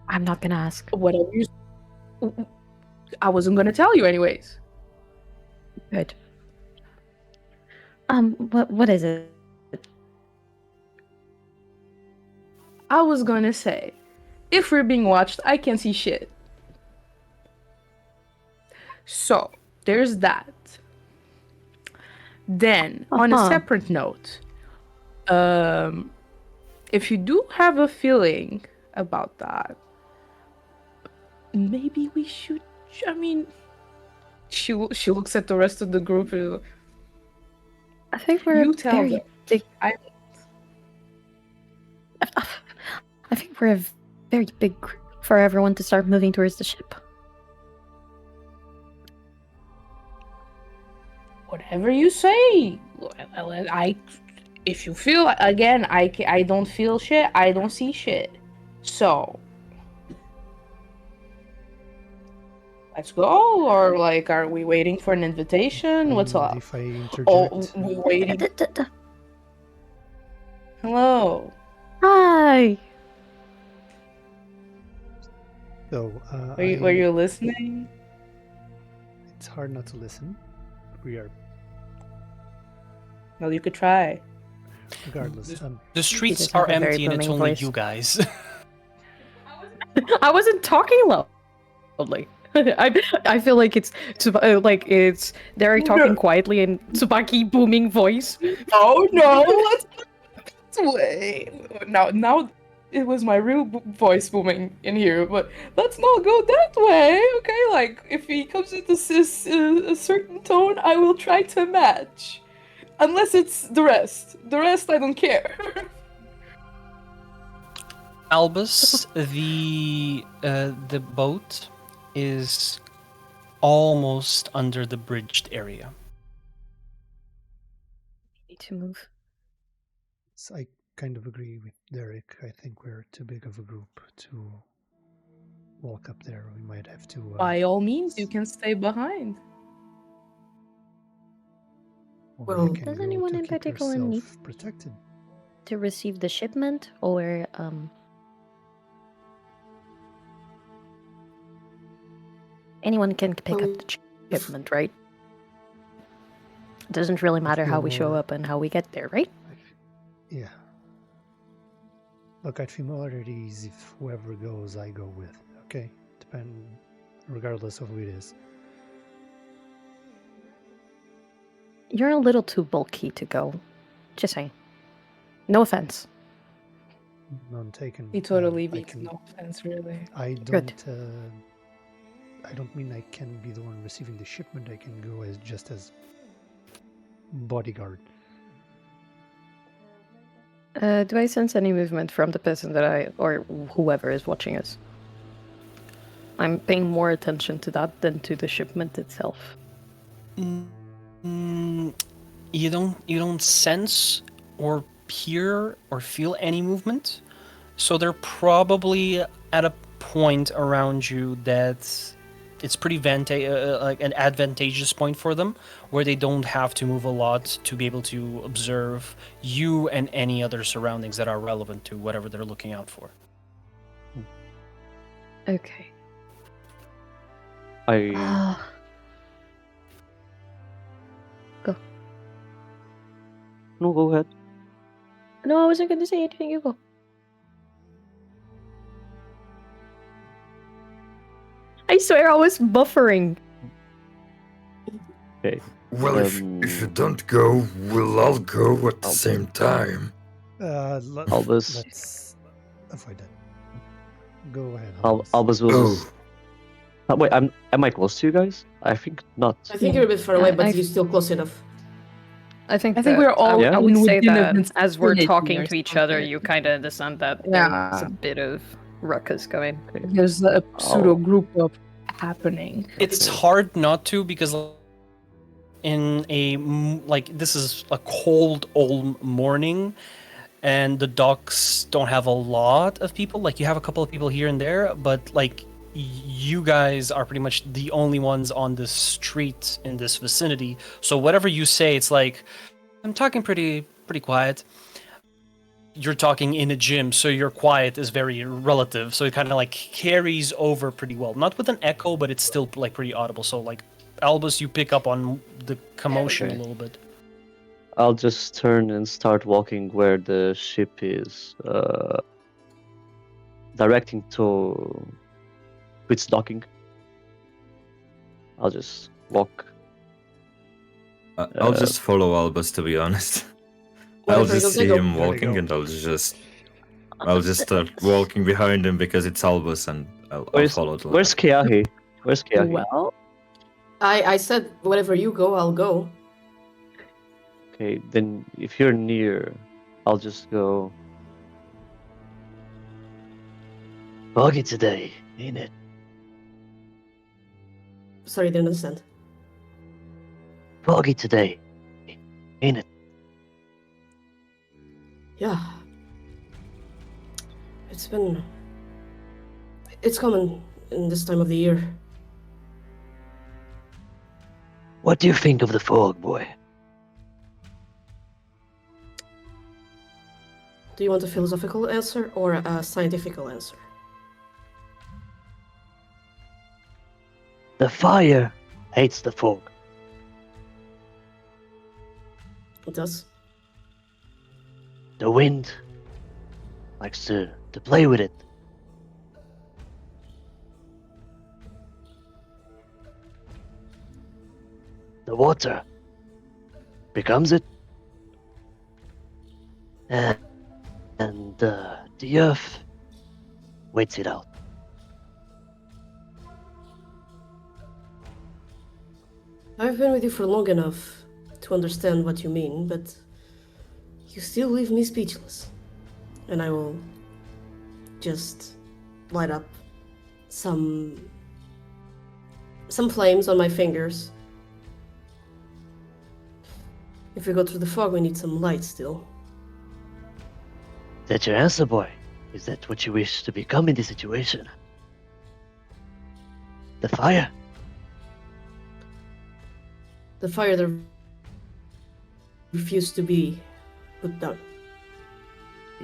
I'm not gonna ask. whatever you I wasn't gonna tell you anyways. Good. What is it? I was gonna say, if we're being watched, I can't see shit. So, there's that. Then, on a Uh-huh. separate note, if you do have a feeling about that, maybe we should. I mean, she looks at the rest of the group. And, I think we're you a tell very them. big. I I think we're a very big group for everyone to start moving towards the ship. Whatever you say. If you feel again, I don't feel shit. I don't see shit. So let's go, or like, are we waiting for an invitation? What's And up? if I interject, Oh, we waiting. Hello. Hi. so Were you listening? it's hard not to listen. We are, Well, you could try. regardless. The streets does have are a very empty and it's booming only voice. you guys. I wasn't talking loudly. I feel like it's Derek talking quietly and Tsubaki booming voice. Oh no! Let's wait. Now it was my real voice booming in here, but let's not go that way. Okay, like if he comes with a certain tone, I will try to match. Unless it's the rest. The rest, I don't care. Albus, the boat is almost under the bridged area. Need to move. So I kind of agree with Derek. I think we're too big of a group to walk up there. We might have to. By all means, you can stay behind. Or Well, you can Does go anyone to in keep particular need yourself protected. to receive the shipment, or Anyone can pick Well, up the shipment, right? It doesn't really matter how we show more- up and how we get there, right? Yeah. Look, I'd feel more at ease if whoever goes, I go with. Okay, regardless of who it is. You're a little too bulky to go. Just saying. No offense. None taken. He totally I beats can. no offense, really. I Good. don't. I don't mean I can be the one receiving the shipment. I can go as just as bodyguard. Do I sense any movement from the person or whoever is watching us? I'm paying more attention to that than to the shipment itself. You don't sense or hear or feel any movement, so they're probably at a point around you that it's pretty like an advantageous point for them, where they don't have to move a lot to be able to observe you and any other surroundings that are relevant to whatever they're looking out for. Okay. I Go. no, go ahead. No, I wasn't going to say anything. You go. I swear I was buffering. Okay. Well, if you don't go, we'll all go at the same time. Albus. Let's avoid that. Go ahead. Albus will Oh. just... wait, am I close to you guys? I think not. I think you're a bit far away, but I've- you're still close enough. I think I think we're all Yeah. I would say within that a as we're vicinity talking or to each other, something. you kind of understand that there's Yeah. a bit of ruckus going. There's a pseudo group up happening. It's hard not to, because in this is a cold old morning, and the docks don't have a lot of people. Like, you have a couple of people here and there, but like, you guys are pretty much the only ones on this street in this vicinity. So whatever you say, it's like, I'm talking pretty quiet. You're talking in a gym, so your quiet is very relative. So it kind of like carries over pretty well. Not with an echo, but it's still like pretty audible. So like, Albus, you pick up on the commotion Okay. a little bit. I'll just turn and start walking where the ship is, directing to its docking. I'll just walk. I'll just follow Albus, to be honest. Well, I'll there you just go, see there you him go. There you walking, go. and I'll just start walking behind him because it's Albus, and I'll follow the Where's Keahi? Where's Keahi? Well, I said, wherever you go, I'll go. Okay, then if you're near, I'll just go. Foggy today, ain't it? Sorry, didn't understand. Foggy today, ain't it? Yeah. It's common in this time of the year. What do you think of the fog, boy? Do you want a philosophical answer or a scientific answer? The fire hates the fog. It does. The wind likes to play with it. The water becomes it. And the earth waits it out. I've been with you for long enough to understand what you mean, but you still leave me speechless. And I will just light up some flames on my fingers. If we go through the fog, we need some light still. Is that your answer, boy? Is that what you wish to become in this situation? The fire? The fire that refused to be put down.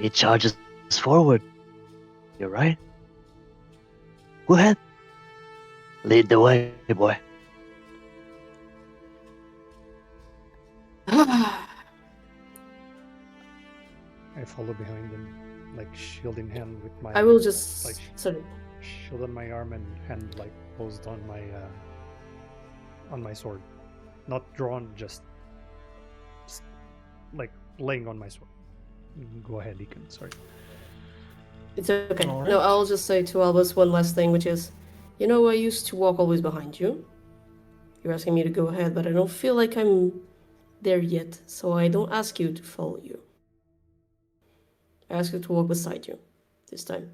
It charges forward. You're right. Go ahead. Lead the way, boy. I follow behind him, like shield in hand with my. I will just like sorry. shield on my arm and hand like posed on my sword, not drawn, just like laying on my sword. Go ahead, Deacon. Sorry. It's okay. All No, right. I'll just say to Albus one last thing, which is, I used to walk always behind you. You're asking me to go ahead, but I don't feel like I'm there yet, so I don't ask you to follow you. I ask you to walk beside you this time.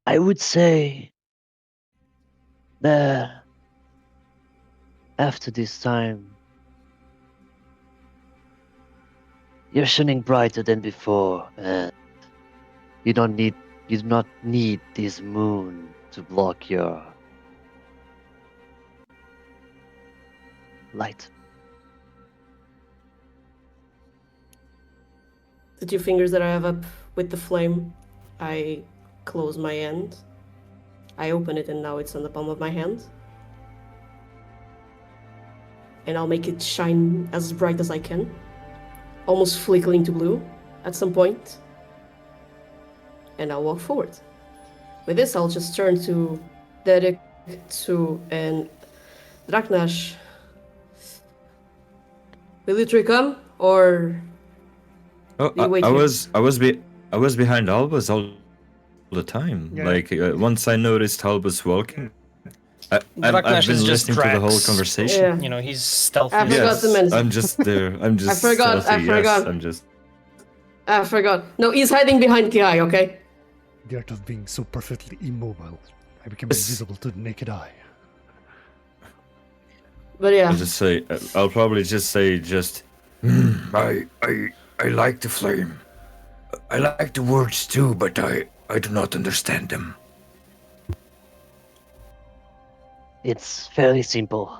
I would say that after this time, you're shining brighter than before, and you do not need this moon to block your light. The two fingers that I have up with the flame, I close my hand. I open it and now it's on the palm of my hand. And I'll make it shine as bright as I can. Almost flickering to blue at some point. And I'll walk forward. With this, I'll just turn to Daeric, and Draknash. Will you three come, or Oh, do you wait I here? I was behind Albus all the time. Yeah. Like once I noticed Albus walking, I've Draknash been is just listening to the whole Drax. conversation. Yeah. He's stealthy. I forgot to mention. I'm just there. I'm just. forgot, stealthy, I forgot. Yes, I'm just. I forgot. No, he's hiding behind Keahi, okay? The art of being so perfectly immobile, I became Yes. invisible to the naked eye. But yeah. I'll just say. I'll probably just say I like the flame. I like the words too, but I do not understand them. It's fairly simple.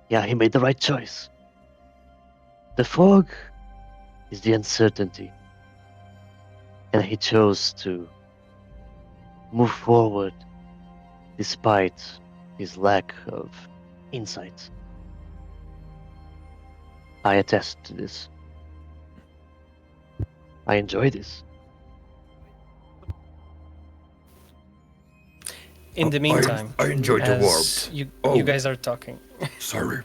Yeah, he made the right choice. The fog is the uncertainty. And he chose to move forward despite his lack of insight. I attest to this. I enjoy this. In the meantime, I enjoyed the as warmth. you Oh. guys are talking, Sorry.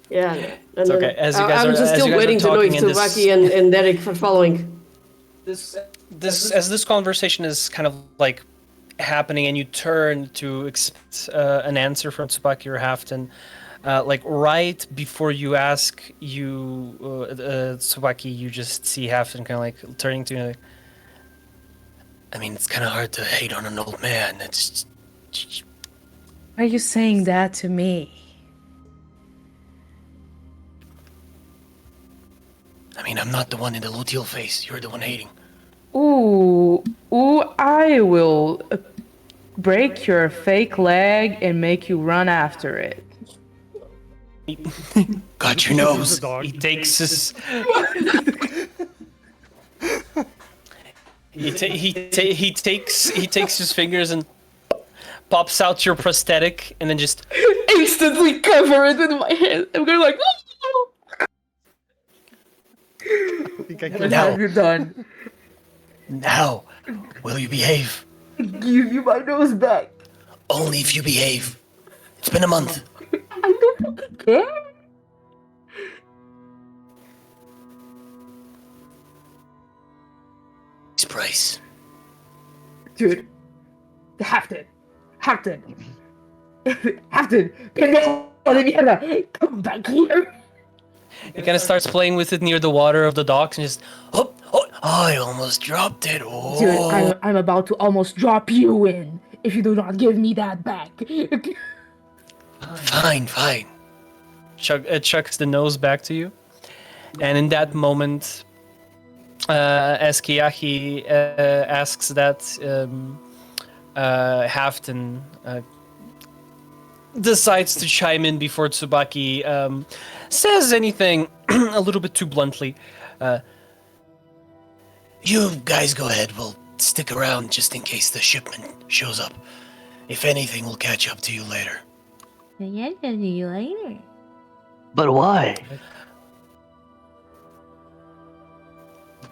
Yeah. It's And okay. As you guys I'm are- just as still you guys are waiting to know if talking in this- Tsubaki and Daeric are following. this conversation is kind of like happening, and you turn to expect an answer from Tsubaki or Halfdann. Like right before you ask Tsubaki, you just see Halfdann kind of like turning to you. Like, I mean, it's kind of hard to hate on an old man. It's. Are you saying that to me? I mean, I'm not the one in the luteal face. You're the one hating. Ooh, I will break your fake leg and make you run after it. Got your nose. Dog. he takes his he takes his fingers and pops out your prosthetic, and then just Instantly cover it in my hand. I'm going like, I think I what can have you done? Now, will you behave? Give you my nose back. Only if you behave. It's been a month. I don't fucking care. It's price. Dude, Halfdann, Halfdann, pendejo de mierda, come back here. he kind of starts playing with it near the water of the docks, and just Oh, I almost dropped it. Oh. Dude, I'm about to almost drop you in if you do not give me that back. Fine. chucks the nose back to you. And in that moment, as Keahi asks that, Halfdann decides to chime in before Tsubaki says anything a little bit too bluntly. You guys go ahead. We'll stick around just in case the shipment shows up. if anything, we'll catch up to you later. Yeah, see you later. But why?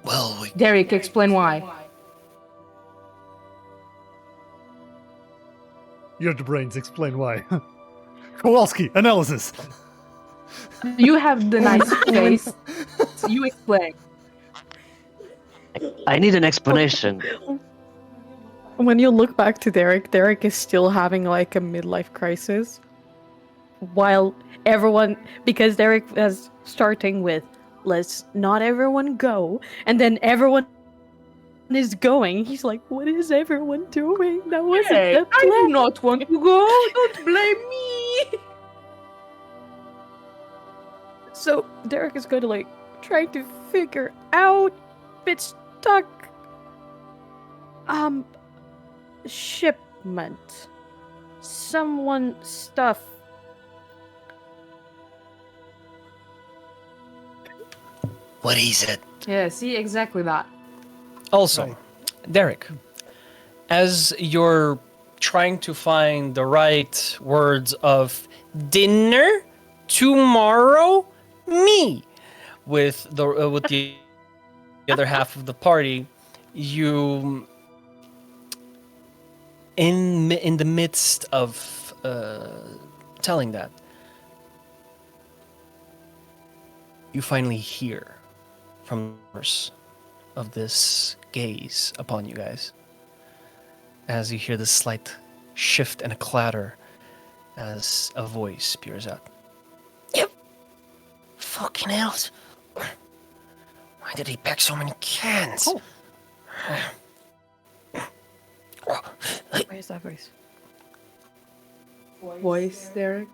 Well, we Daeric, explain why. You're the brains. Explain why. Kowalski, analysis. You have the nice face. You explain. I need an explanation. When you look back to Daeric is still having like a midlife crisis. While everyone, because Daeric was starting with, let's not everyone go, and then everyone is going. He's like, what is everyone doing? That wasn't Hey, the I do plan. not want to go. Don't blame me. So Daeric is going to like try to figure out, bit stuck. Shipment. Someone stuff. what is it? Yeah, see, exactly that. Also, Right. Daeric, as you're trying to find the right words of dinner tomorrow, me, with the other half of the party, you in the midst of telling that, you finally hear from the source of this gaze upon you guys, as you hear this slight shift and a clatter as a voice peers out. Yep. Fucking hell. Why did he pack so many cans? Oh. Where's that voice? Voice, Daeric.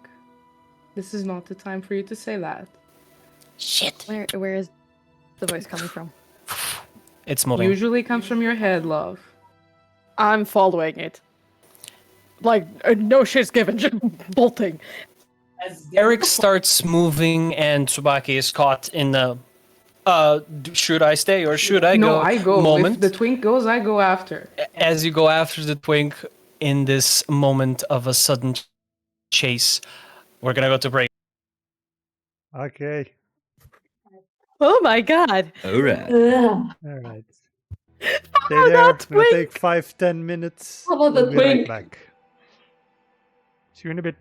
This is not the time for you to say that. Shit. Where is the voice coming from? It's moving. Usually comes from your head, love. I'm following it. Like, no shit's given, just bolting. As Daeric starts moving and Tsubaki is caught in the should I stay or should I No, go I go. moment. If the twink goes, I go after. As you go after the twink in this moment of a sudden chase, we're gonna go to break. Okay. Oh my god. All right. All right. Stay Oh, there. that We'll take twink! 5-10 minutes. How about We'll the be right twink? back. See you in a bit.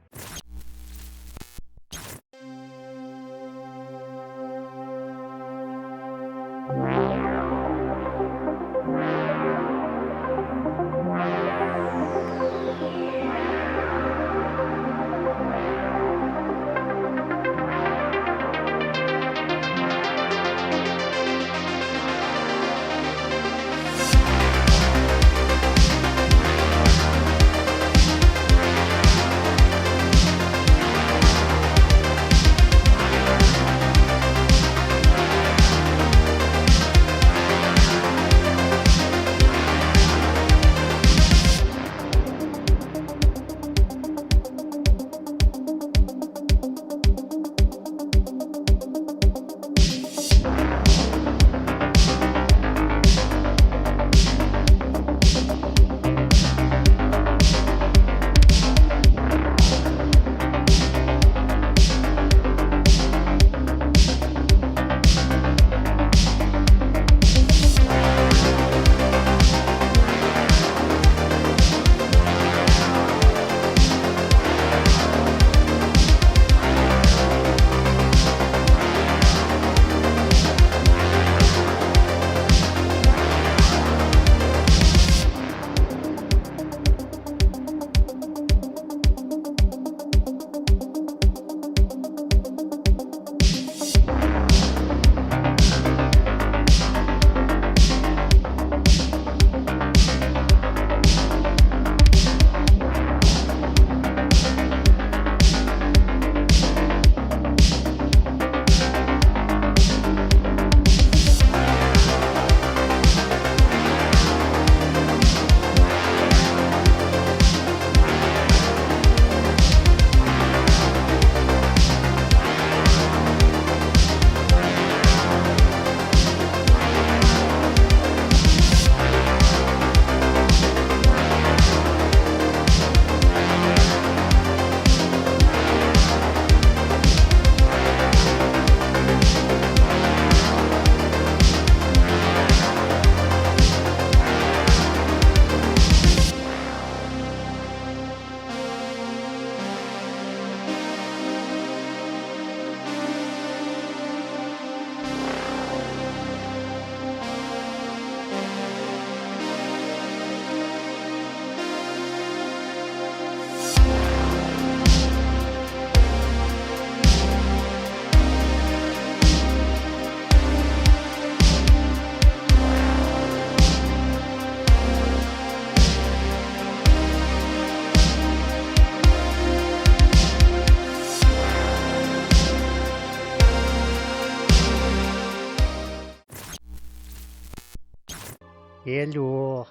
Hello.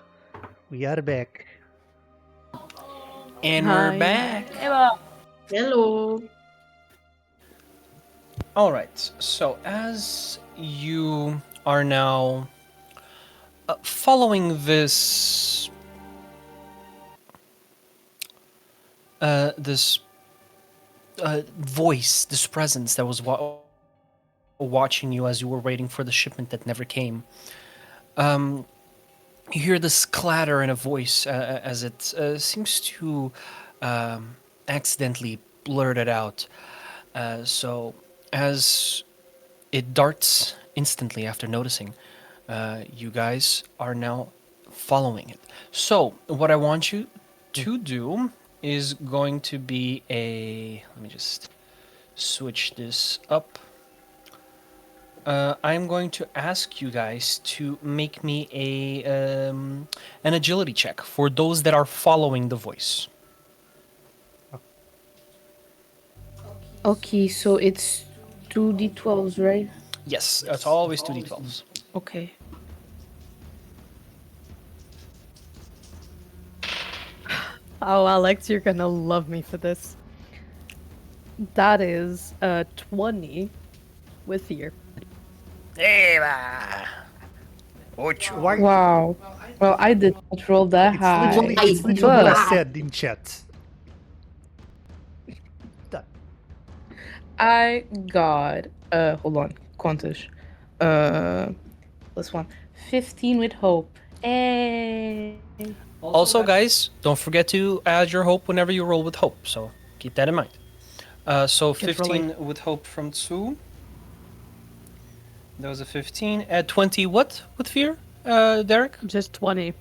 We are back. And Hi. we're back. Hello. All right. So as you are now following this this voice, this presence that was watching you as you were waiting for the shipment that never came, you hear this clatter in a voice as it seems to accidentally blurt it out. So as it darts instantly after noticing, you guys are now following it. So what I want you to do is going to be a... Let me just switch this up. I'm going to ask you guys to make me an agility check for those that are following the voice. Okay, so it's 2d12s, right? Yes, it's always 2d12s. Okay. Oh, Alex, you're gonna love me for this. That is 20 with fear. Eva! Why? Wow. Well, I did not roll that high. It's literally what I but said in chat. Done. I got hold on, quantish. This one. 15 with hope. Hey. Also, guys, don't forget to add your hope whenever you roll with hope, so keep that in mind. So Keep 15 with hope from Tsu. That was a 15. Add 20 what with fear, Derek? Just 20.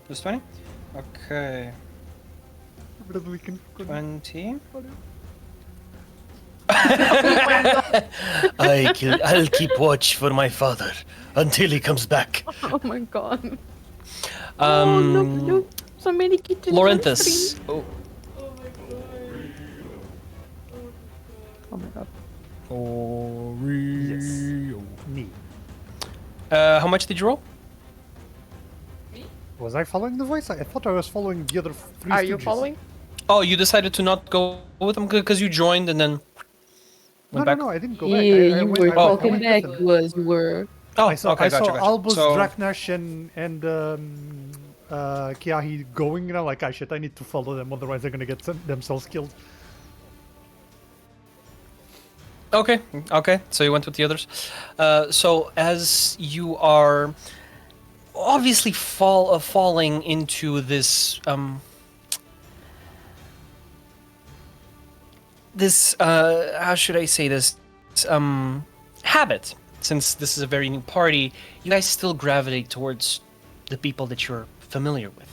Just 20? Okay, But we can 20. I'll keep watch for my father until he comes back. Oh my god. Oh, no, no. So many kittens. on Lorenthus. stream. Oh, Oh my god. Yes. Me. How much did you roll? Was I following the voice? I thought I was following the other three. Are you stooges. following? Oh, you decided to not go with them because you joined and then No, went no, back? no. I didn't go Yeah, back. you went- were I talking went back with them. was you were Oh, I saw, okay, I gotcha, saw gotcha. Albus, So, Draknash, and Keahi going, and I'm like, ah, shit, I need to follow them, otherwise they're gonna get themselves killed. okay, so you went with the others. So as you are obviously falling into this how should I say this habit, since this is a very new party, you guys still gravitate towards the people that you're familiar with,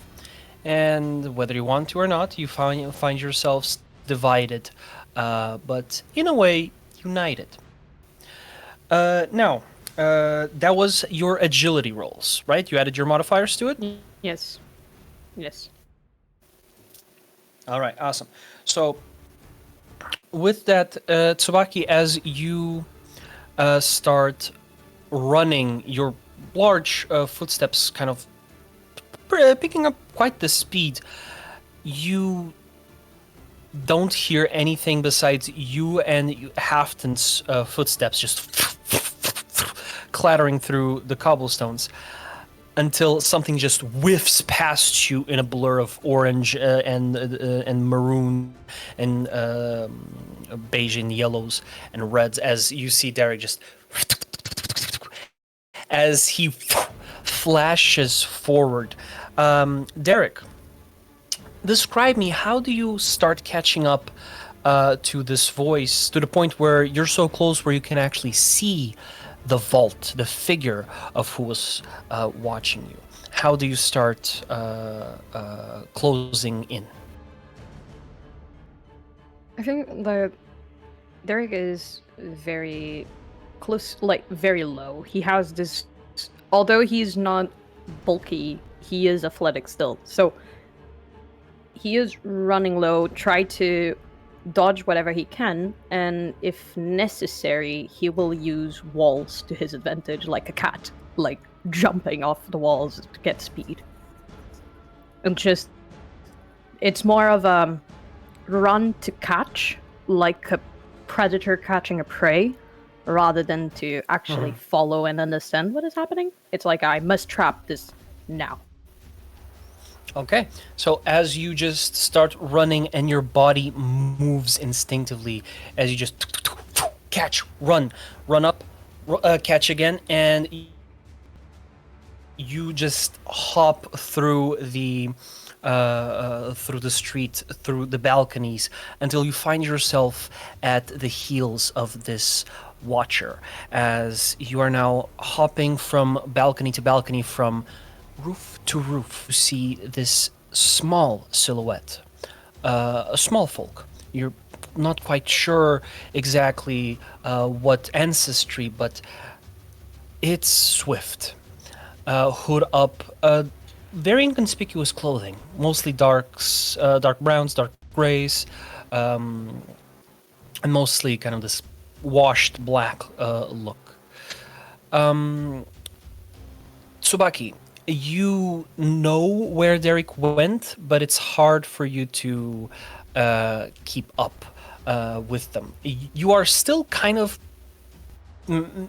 and whether you want to or not, you find yourselves divided, but in a way united. Now, that was your agility rolls, right? You added your modifiers to it? Yes. Yes. All right, awesome. So, with that, Tsubaki, as you start running, your large footsteps kind of picking up quite the speed, you don't hear anything besides you and Halfdann's footsteps just clattering through the cobblestones until something just whiffs past you in a blur of orange and maroon and beige and yellows and reds, as you see Daeric just as he flashes forward. Daeric, describe me, how do you start catching up to this voice to the point where you're so close where you can actually see the vault, the figure of who was watching you? How do you start closing in? I think that Derek is very close, like very low. He has this, although he's not bulky, he is athletic still. So he is running low, try to dodge whatever he can, and if necessary, he will use walls to his advantage, like a cat, like jumping off the walls to get speed. And just, it's more of a run to catch, like a predator catching a prey, rather than to actually follow and understand what is happening. It's like, I must trap this now. Okay, so as you just start running and your body moves instinctively, as you just catch, run up, catch again, and you just hop through the street, through the balconies, until you find yourself at the heels of this watcher, as you are now hopping from balcony to balcony, from roof to roof. You see this small silhouette, a small folk. You're not quite sure exactly what ancestry, but it's swift. Hood up, very inconspicuous clothing, mostly darks, dark browns, dark grays, and mostly kind of this washed black look. Tsubaki, you know where Daeric went, but it's hard for you to keep up with them. You are still kind of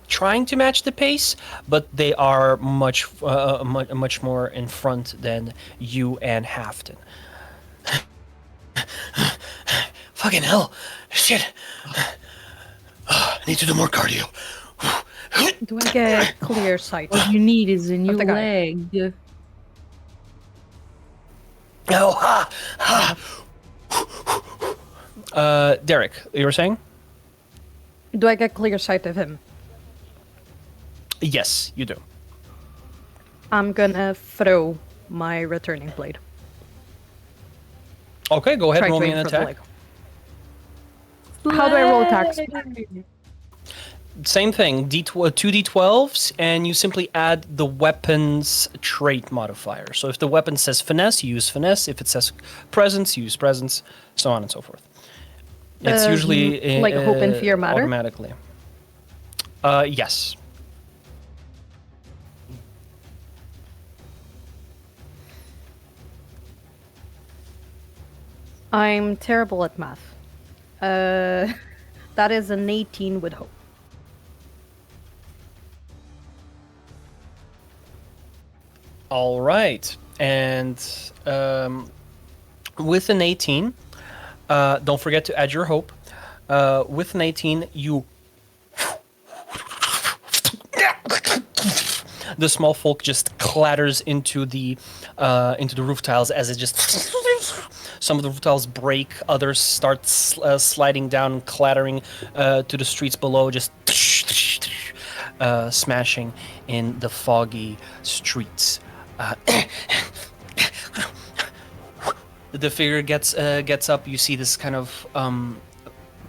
trying to match the pace, but they are much more in front than you and Halfdann. Fucking hell. Shit. I need to do more cardio. Do I get clear sight? What you need is a new the guy. leg. Oh, ha, ha. Daeric, you were saying? Do I get clear sight of him? Yes, you do. I'm gonna throw my returning blade. Okay, go ahead, Try roll to me aim an for the attack. leg. How do I roll attacks? Same thing, two d12s, and you simply add the weapon's trait modifier. So if the weapon says finesse, you use finesse. If it says presence, you use presence, so on and so forth. It's usually like hope and fear matter? automatically. Yes. I'm terrible at math. That is an 18 with hope. All right, and with an 18, don't forget to add your hope. With an 18, you the small folk just clatters into the roof tiles as it just some of the roof tiles break, others start sliding down and clattering to the streets below, just smashing in the foggy streets. The figure gets up. You see this kind of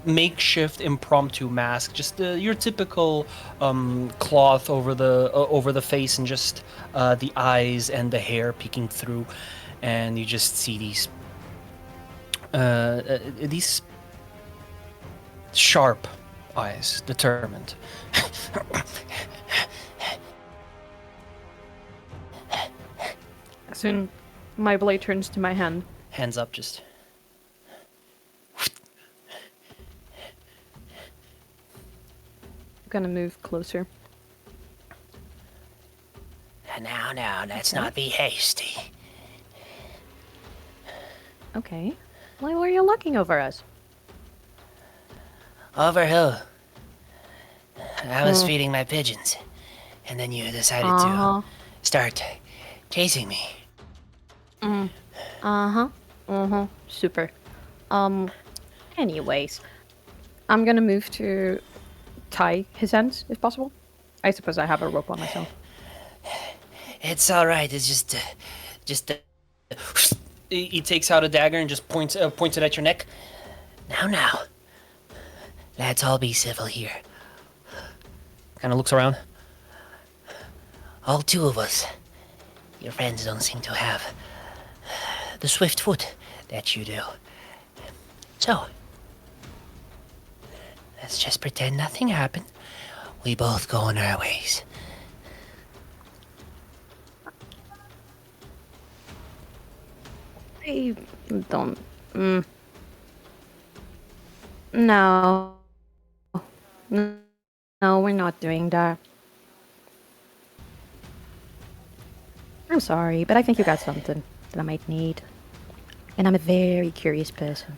makeshift impromptu mask, just your typical cloth over the face, and just the eyes and the hair peeking through, and you just see these sharp eyes, determined. Soon, my blade turns to my hand. Hands up, just. I'm gonna move closer. Now, let's not be hasty. Okay. Why were you looking over us? Over who? I was feeding my pigeons, and then you decided to start chasing me. Super. Anyways. I'm gonna move to tie his hands, if possible. I suppose I have a rope on myself. It's all right. It's just. He takes out a dagger and just points it at your neck. Now. Let's all be civil here. Kind of looks around. All two of us. Your friends don't seem to have the swift foot that you do. So, let's just pretend nothing happened. We both go on our ways. I don't. Mm. No. No, we're not doing that. I'm sorry, but I think you got something that I might need. And I'm a very curious person.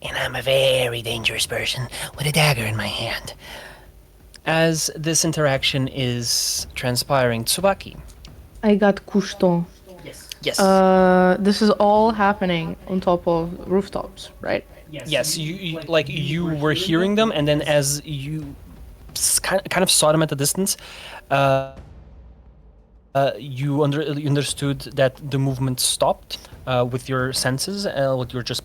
And I'm a very dangerous person with a dagger in my hand. As this interaction is transpiring, Tsubaki. I got coucheton. Yes. This is all happening on top of rooftops, right? Yes, you were hearing them, and then as you kind of saw them at a distance, you understood that the movement stopped with your senses, with your just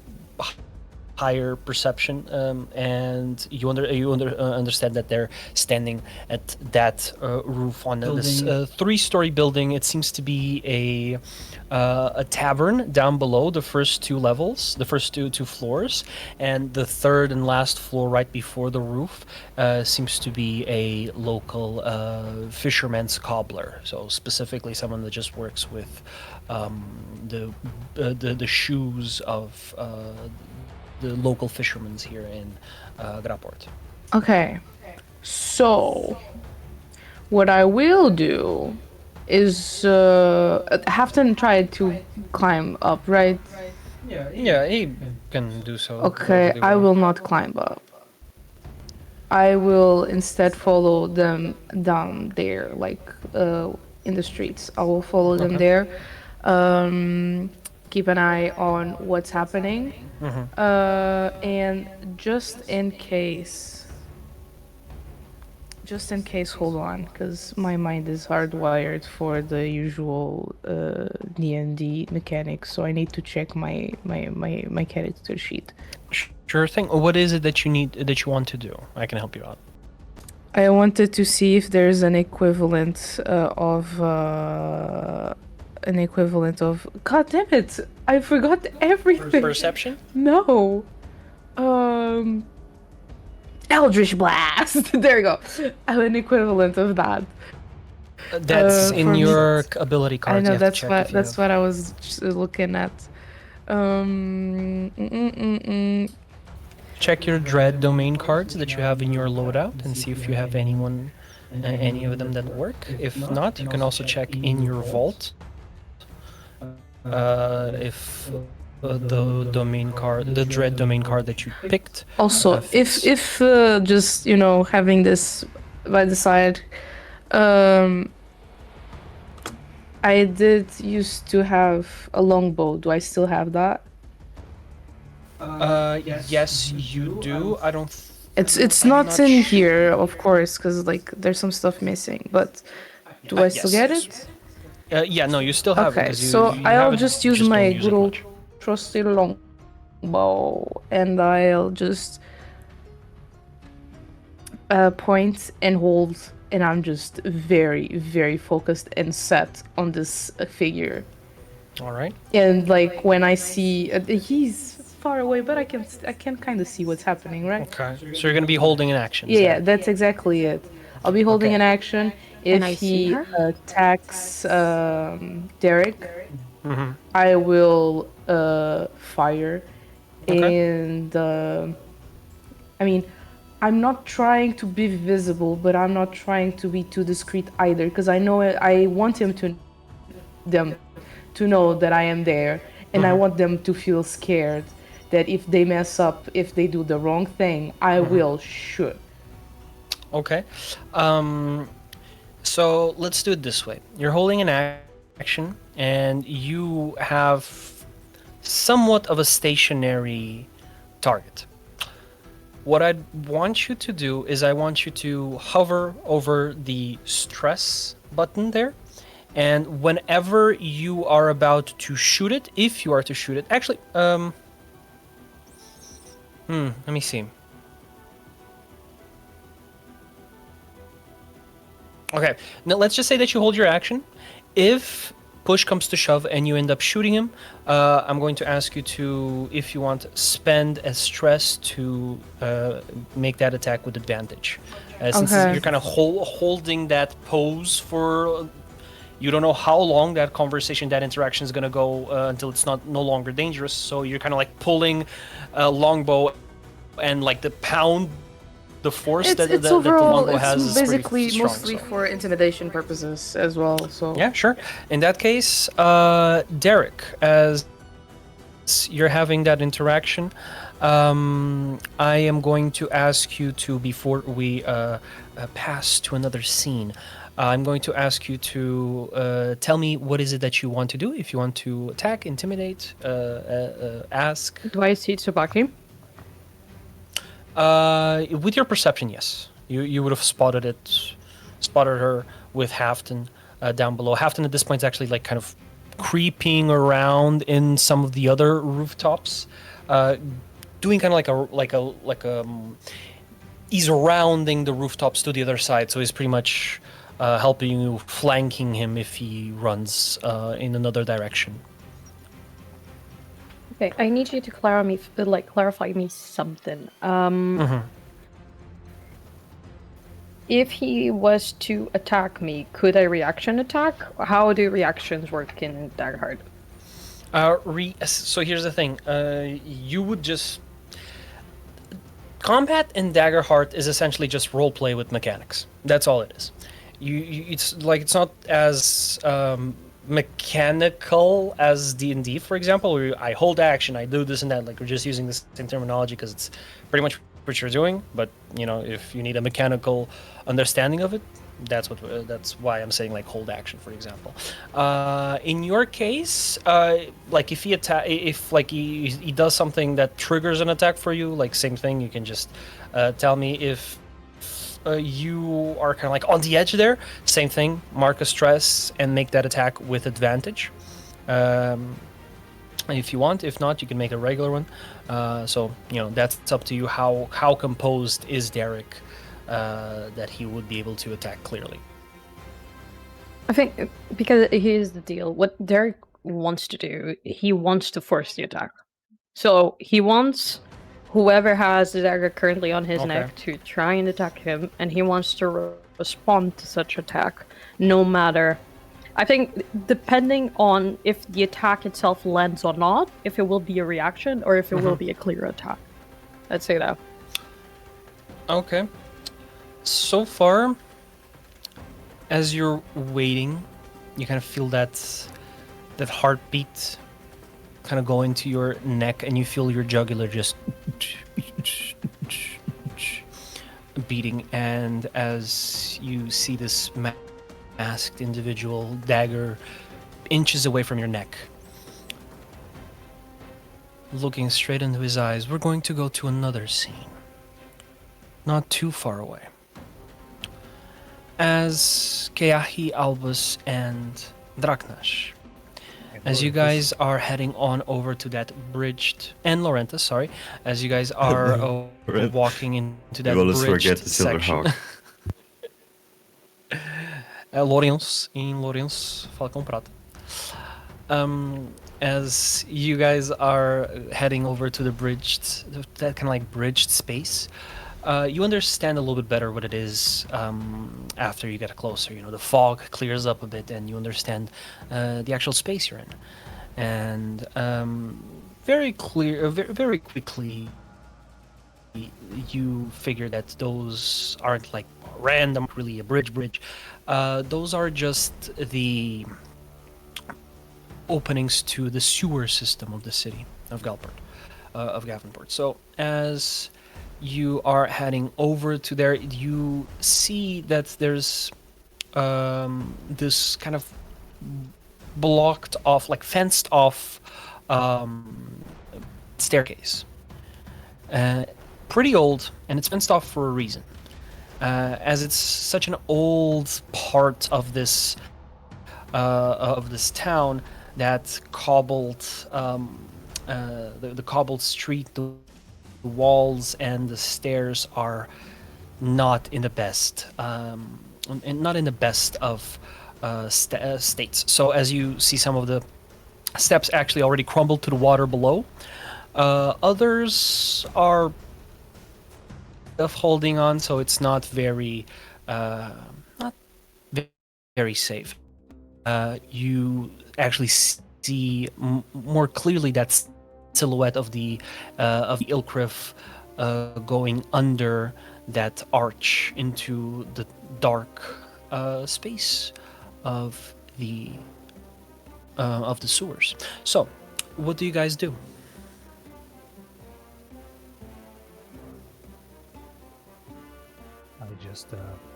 higher perception, and you understand that they're standing at that roof on this three-story building. It seems to be a tavern down below the first two levels, the first two floors, and the third and last floor right before the roof seems to be a local fisherman's cobbler. So specifically, someone that just works with the shoes of the local fishermen here in Graport. Okay. So, what I will do is Halfdann tried to climb up, right? Yeah, he can do so. Okay, perfectly I well. will not climb up. I will instead follow them down there, like in the streets. I will follow them there. Keep an eye on what's happening. And just in case, hold on, because my mind is hardwired for the usual D&D mechanics, so I need to check my character sheet. Sure thing. What is it that you want to do? I can help you out. I wanted to see if there's an equivalent of. God damn it! I forgot everything. Perception? No. Eldritch Blast. There you go. An equivalent of that. That's in from- your ability cards. I you know have to that's check what if you have. I was looking at. Check your dread domain cards that you have in your loadout and see if you have any of them that work. If not, you can also check in your vault. If the domain card, the dread domain card that you picked. Also, if just having this by the side, I did used to have a longbow. Do I still have that? Yes, you do. I don't. It's I'm not in sure. here, of course, because like there's some stuff missing. But do I still yes, get yes. it? Yeah, no, you still have it. Okay, 'Cause you, so you I'll have it, just use don't my use it good old much. trusty longbow, and I'll just point and hold, and I'm just very, very focused and set on this figure. All right. And like when I see he's far away, but I can kind of see what's happening, right? Okay. So you're gonna be holding an action. is Yeah, that- that's exactly it. I'll be holding Okay. an action. If I see he her? attacks Daeric, Mhm. I will fire. Okay. And I mean, I'm not trying to be visible, but I'm not trying to be too discreet either, because I know I want them to know that I am there, and I want them to feel scared that if they mess up, if they do the wrong thing, I will shoot. Okay. So let's do it this way. You're holding an action, and you have somewhat of a stationary target. What I want you to do is I want you to hover over the stress button there, and whenever you are about to shoot it, if you are to shoot it, actually, let me see. Okay, now let's just say that you hold your action. If push comes to shove and you end up shooting him, I'm going to ask you to, if you want, spend a stress to make that attack with advantage. Since Okay. you're kind of holding that pose for, You don't know how long that conversation, that interaction is going to go until it's no longer dangerous. So you're kind of like pulling a longbow, and like the pound, the force It's that the overall, longbow it's has is basically pretty strong. mostly So. for intimidation purposes as well. So Yeah, sure. In that case, Daeric, as you're having that interaction, I am going to ask you to, before we pass to another scene, I'm going to ask you to tell me what is it that you want to do. If you want to attack, intimidate, ask. Do I see Tsubaki? With your perception, yes. You would have spotted her with Halfdann down below. Halfdann at this point is actually like kind of creeping around in some of the other rooftops, doing kind of he's rounding the rooftops to the other side, so he's pretty much helping you, flanking him if he runs in another direction. Okay, I need you to clarify me something. If he was to attack me, could I reaction attack? How do reactions work in Daggerheart? So here's the thing. You would just... Combat in Daggerheart is essentially just roleplay with mechanics. That's all it is. It's not as mechanical as D&D, for example, where I hold action, I do this and that. Like, we're just using the same terminology because it's pretty much what you're doing. But if you need a mechanical understanding of it, that's why I'm saying like hold action, for example. In your case, like if he does something that triggers an attack for you, like same thing, you can just tell me if you are kind of like on the edge there. Same thing, mark a stress and make that attack with advantage. If you want, if not, you can make a regular one. So that's up to you. How composed is Daeric that he would be able to attack clearly? I think because here's the deal. What Daeric wants to do, he wants to force the attack. So he wants whoever has the dagger currently on his neck to try and attack him, and he wants to respond to such attack, no matter... I think depending on if the attack itself lands or not, if it will be a reaction or if it will be a clear attack. I'd say that. Okay. So far, as you're waiting, you kind of feel that heartbeat kind of go into your neck, and you feel your jugular just beating. And as you see this masked individual dagger inches away from your neck, looking straight into his eyes, we're going to go to another scene, not too far away. As Keahi, Albus, and Draknash, as you guys are heading on over to that bridged... And Lorenthus, sorry. As you guys are walking into that always bridged forget the Silver section. Hawk. Lourenço, em Lourenço, Falcão Prata. As you guys are heading over to the bridged... That kind of like bridged space, you understand a little bit better what it is after you get closer. The fog clears up a bit, and you understand the actual space you're in. And very quickly, you figure that those aren't like random, really a bridge. Those are just the openings to the sewer system of the city of Gavin-Port. So as you are heading over to there, you see that there's this kind of blocked off, like fenced off staircase. Pretty old, and it's fenced off for a reason. As it's such an old part of this town, that cobbled the cobbled street, the walls and the stairs are not in the best of states. So as you see, some of the steps actually already crumbled to the water below. Others are holding on, so it's not very safe. you actually see more clearly that silhouette of the Ilkrif going under that arch into the dark space of the sewers. So, what do you guys do? I just.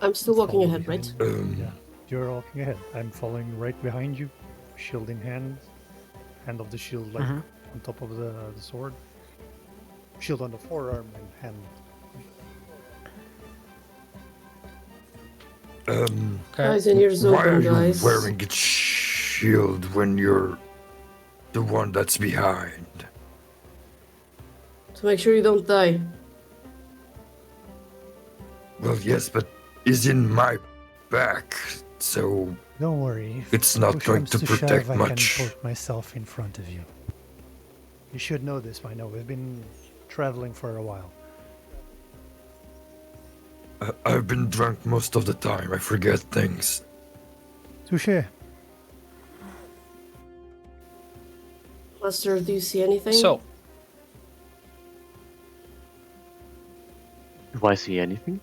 I'm still walking follow ahead, right? behind- Yeah, you're walking ahead. I'm following right behind you, shield in hand, hand of the shield like Mhm. on top of the sword, shield on the forearm, and hand. Eyes and ears Why are open, you guys. wearing a shield when you're the one that's behind? To make sure you don't die. Well, yes, but it's in my back, so Don't worry. if it's not push going comes to protect shove, I much. can put myself in front of you. You should know this by now. We've been traveling for a while. I've been drunk most of the time. I forget things. Touche. Lester, do you see anything? So, Do I see anything?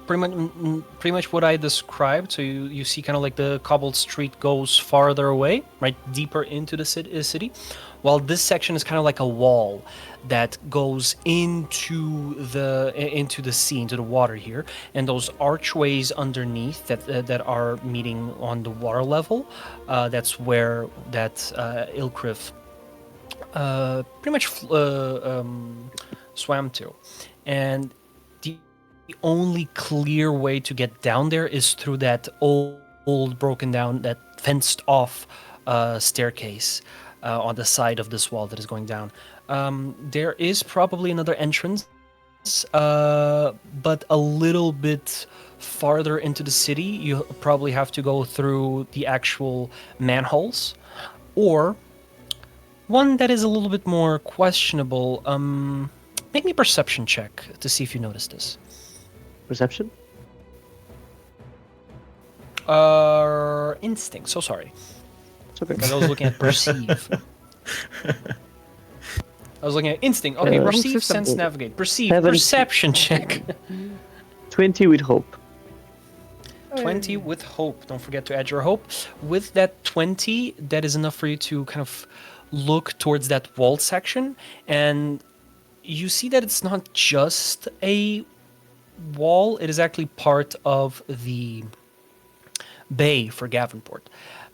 pretty much what I described. So you see kind of like the cobbled street goes farther away, right, deeper into the city, while this section is kind of like a wall that goes into the sea, into the water here, and those archways underneath that are meeting on the water level. That's where that Ilkrif pretty much swam to, and the only clear way to get down there is through that old broken down, that fenced off staircase on the side of this wall that is going down. There is probably another entrance, but a little bit farther into the city. You probably have to go through the actual manholes, or one that is a little bit more questionable. Make me a perception check to see if you notice this. Perception? Instinct. So sorry. It's okay. Because I was looking at perceive. I was looking at instinct. Okay, Wrong perceive, system. sense, navigate. Perceive, 70. perception check. 20 with hope. 20 with hope. Don't forget to add your hope. With that 20, that is enough for you to kind of look towards that wall section, and you see that it's not just a wall, it is actually part of the bay for Gavranport.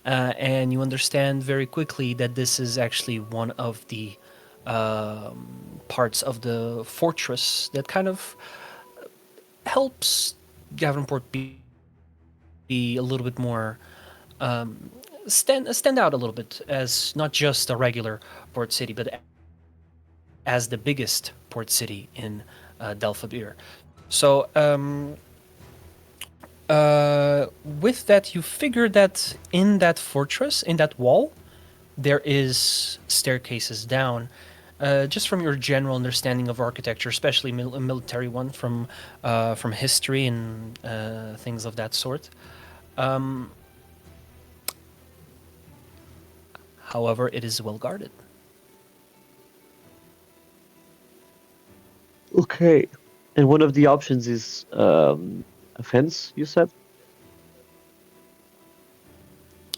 And you understand very quickly that this is actually one of the parts of the fortress that kind of helps Gavranport be a little bit more stand out a little bit as not just a regular port city, but as the biggest port city in Delphabir. So with that, you figure that in that fortress, in that wall, there is staircases down. Just from your general understanding of architecture, especially a military one from history and things of that sort. However, it is well guarded. Okay. And one of the options is a fence, you said?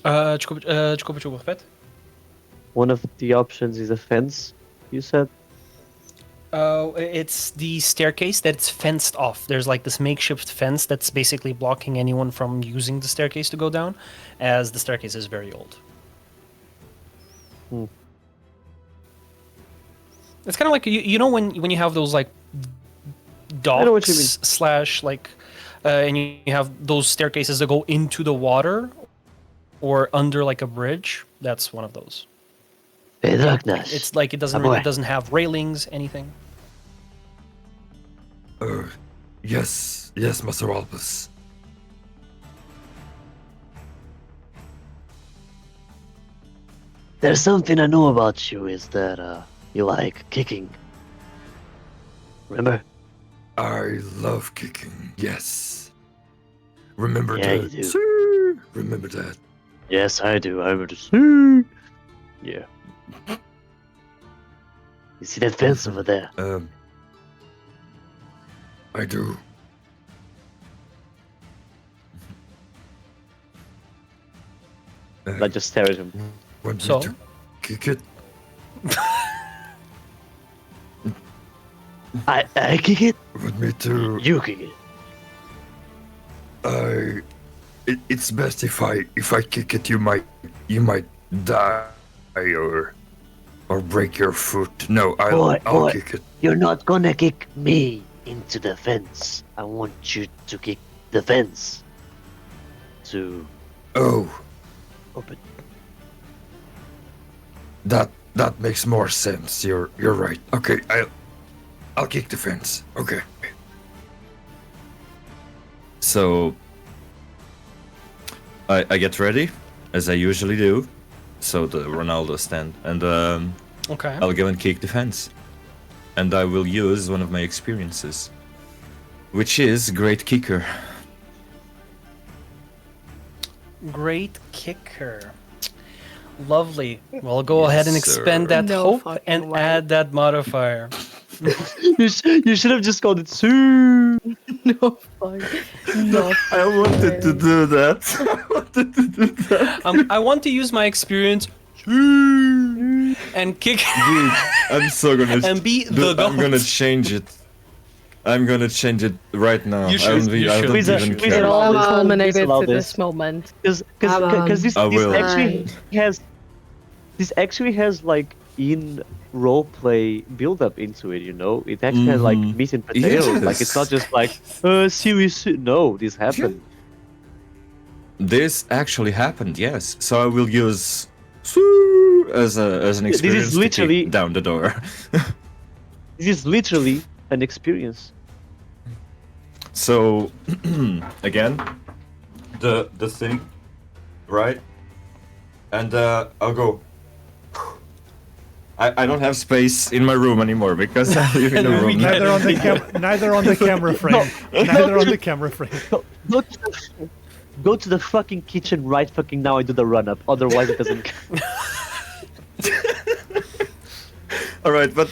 Desculpa, repete. One of the options is a fence, you said? It's the staircase that's fenced off. There's like this makeshift fence that's basically blocking anyone from using the staircase to go down, as the staircase is very old. Hmm. It's kind of like you know when you have those like I know what you mean. docks slash like, and you have those staircases that go into the water or under like a bridge. That's one of those. Hey, Draknash. It's like it doesn't Aboy. it doesn't have railings, anything. Yes, Master Albus. There's something I know about you is that you like kicking. Remember? I love kicking, yes. Remember Yeah, that? you do. Sir, remember that? Yes, I do. I would see. Yeah. You see that fence over there? I do. I just stare at him. Want So? me to kick it? I kick it. Want me to? You kick it. It's best if I kick it. You might die or break your foot. No, I'll Boy. kick it. You're not gonna kick me into the fence. I want you to kick the fence to Oh, open. that makes more sense. You're right. Okay, I'll kick the fence. Okay. So I get ready, as I usually do. So the Ronaldo stand, and Okay. I'll go and kick the fence. And I will use one of my experiences, which is Great Kicker. Great kicker. Lovely. Well, go ahead and Yes, expend sir. that No hope fucking and way. add that modifier. You should have just called it Sue. No fuck. No. I wanted to do that. I want to use my experience and kick Dude, I'm so gonna. and be Dude, the I'm gonna goat. change it. I'm gonna change it right now. You should, you I should. don't Please, even please It care. all Come on, culminated please allow to this. this moment. Because this I will. actually has like in roleplay build up into it. You know, it actually has like Mhm. meat and potatoes. Like it's not just like seriously. No, this happened. This actually happened, yes. So I will use as an is experience to literally- kick down the door. This is literally an experience. So again, the thing, right? And I'll go. I don't have space in my room anymore because I live in a We room. get Neither on the neither on the camera frame. Neither on the camera frame. Go to the fucking kitchen right fucking now and do the run up. Otherwise, it doesn't. All right, but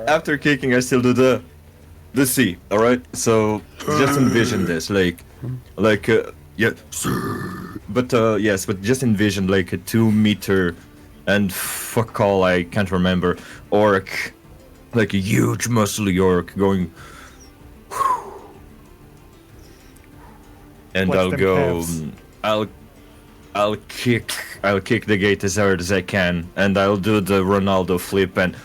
after kicking, I still do the C. All right, so just envision this, like yeah, but yes, but just envision like a 2 meter and fuck all I can't remember orc, like a huge muscly orc going, and Flex I'll them go. calves. I'll kick the gate as hard as I can, and I'll do the Ronaldo flip and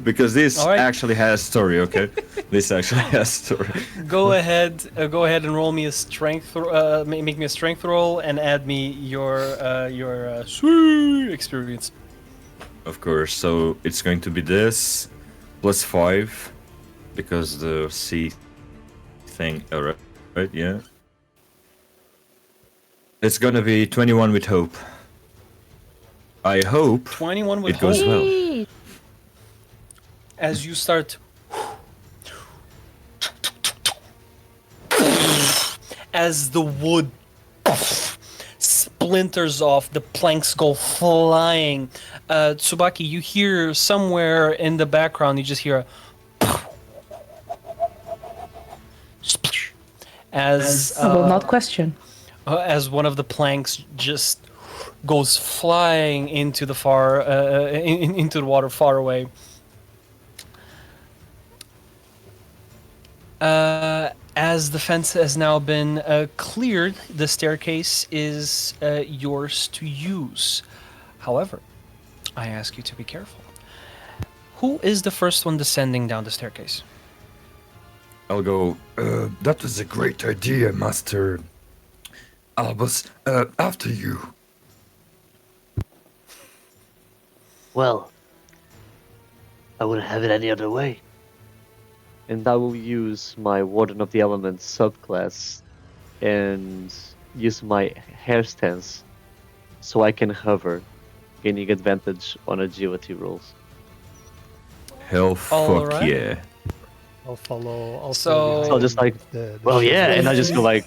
because this All right. actually has story. Okay, this actually has story. Go ahead and roll me a strength. Make me a strength roll and add me your experience. Of course. So it's going to be this +5 because the C thing. Alright, right? Yeah. It's gonna be 21 with hope. I hope 21 with it goes hope. well. As you start as the wood splinters off, the planks go flying. Tsubaki, you hear somewhere in the background, you just hear a as I will not question. as one of the planks just goes flying into the into the water far away. As the fence has now been cleared, the staircase is yours to use. However, I ask you to be careful. Who is the first one descending down the staircase? I'll go. That was a great idea, Master Albus. After you. Well, I wouldn't have it any other way. And I will use my Warden of the Elements subclass and use my hair stance so I can hover, gaining advantage on agility rolls. Hell fuck Alright. yeah. I'll follow. Also So- So just like, the well, shield. yeah, and I just go like,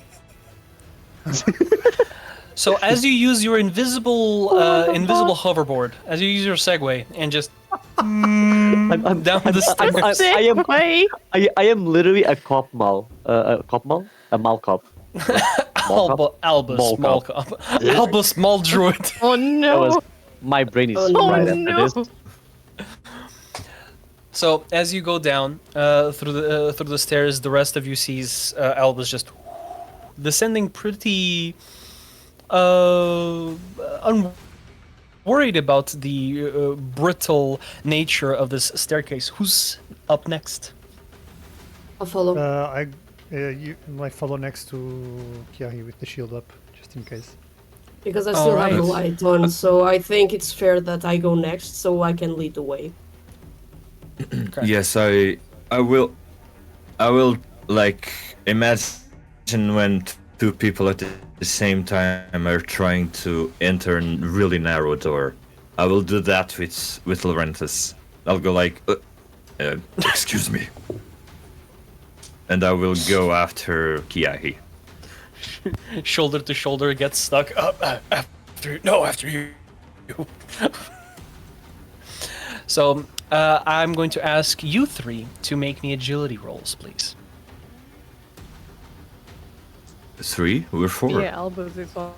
So as you use your invisible hoverboard, as you use your Segway, and just I'm down the stairs. I am literally a cop mal. A cop mal? A mal cop. Albus, Mall Mall cop. Cop. Albus, Mall Druid. Oh That no! was, my brain is Oh, right no. after this. So as you go down through the stairs, the rest of you sees Albus just descending pretty unworried about the brittle nature of this staircase. Who's up next? I'll follow. You might follow next to Keahi with the shield up, just in case. Because I still have the Alright. light on, so I think it's fair that I go next so I can lead the way. Yes, I will like imagine when two people at the same time are trying to enter a really narrow door. I will do that with Lorenthus. I'll go like, Excuse me. and I will go after Keahi. Shoulder to shoulder, gets stuck. After you. So I'm going to ask you three to make me agility rolls, please. 3? We're 4. Yeah, Albus is on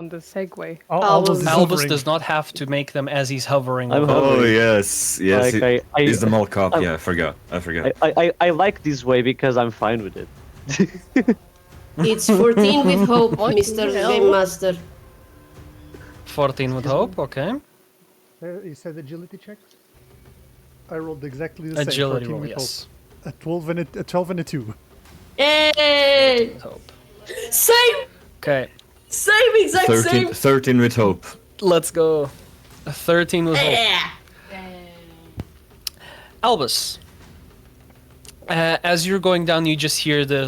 the Segway. Albus is Albus hovering. does not have to make them as he's hovering. I'm over. Oh hovering. yes. Like, He's the mall cop. I'm- Yeah, I forgot. I like this way because I'm fine with it. It's 14 with hope, What Mr. the hell? Game Master. 14 with hope, okay. You said agility check? I rolled exactly the same. Agility 14 roll, with yes. hope. A 12 and a 2. Hey! With hope. Same! Okay, Same, exact 13, 13 with hope. let's go. 13 with hope. Yeah! Albus, as you're going down, you just hear the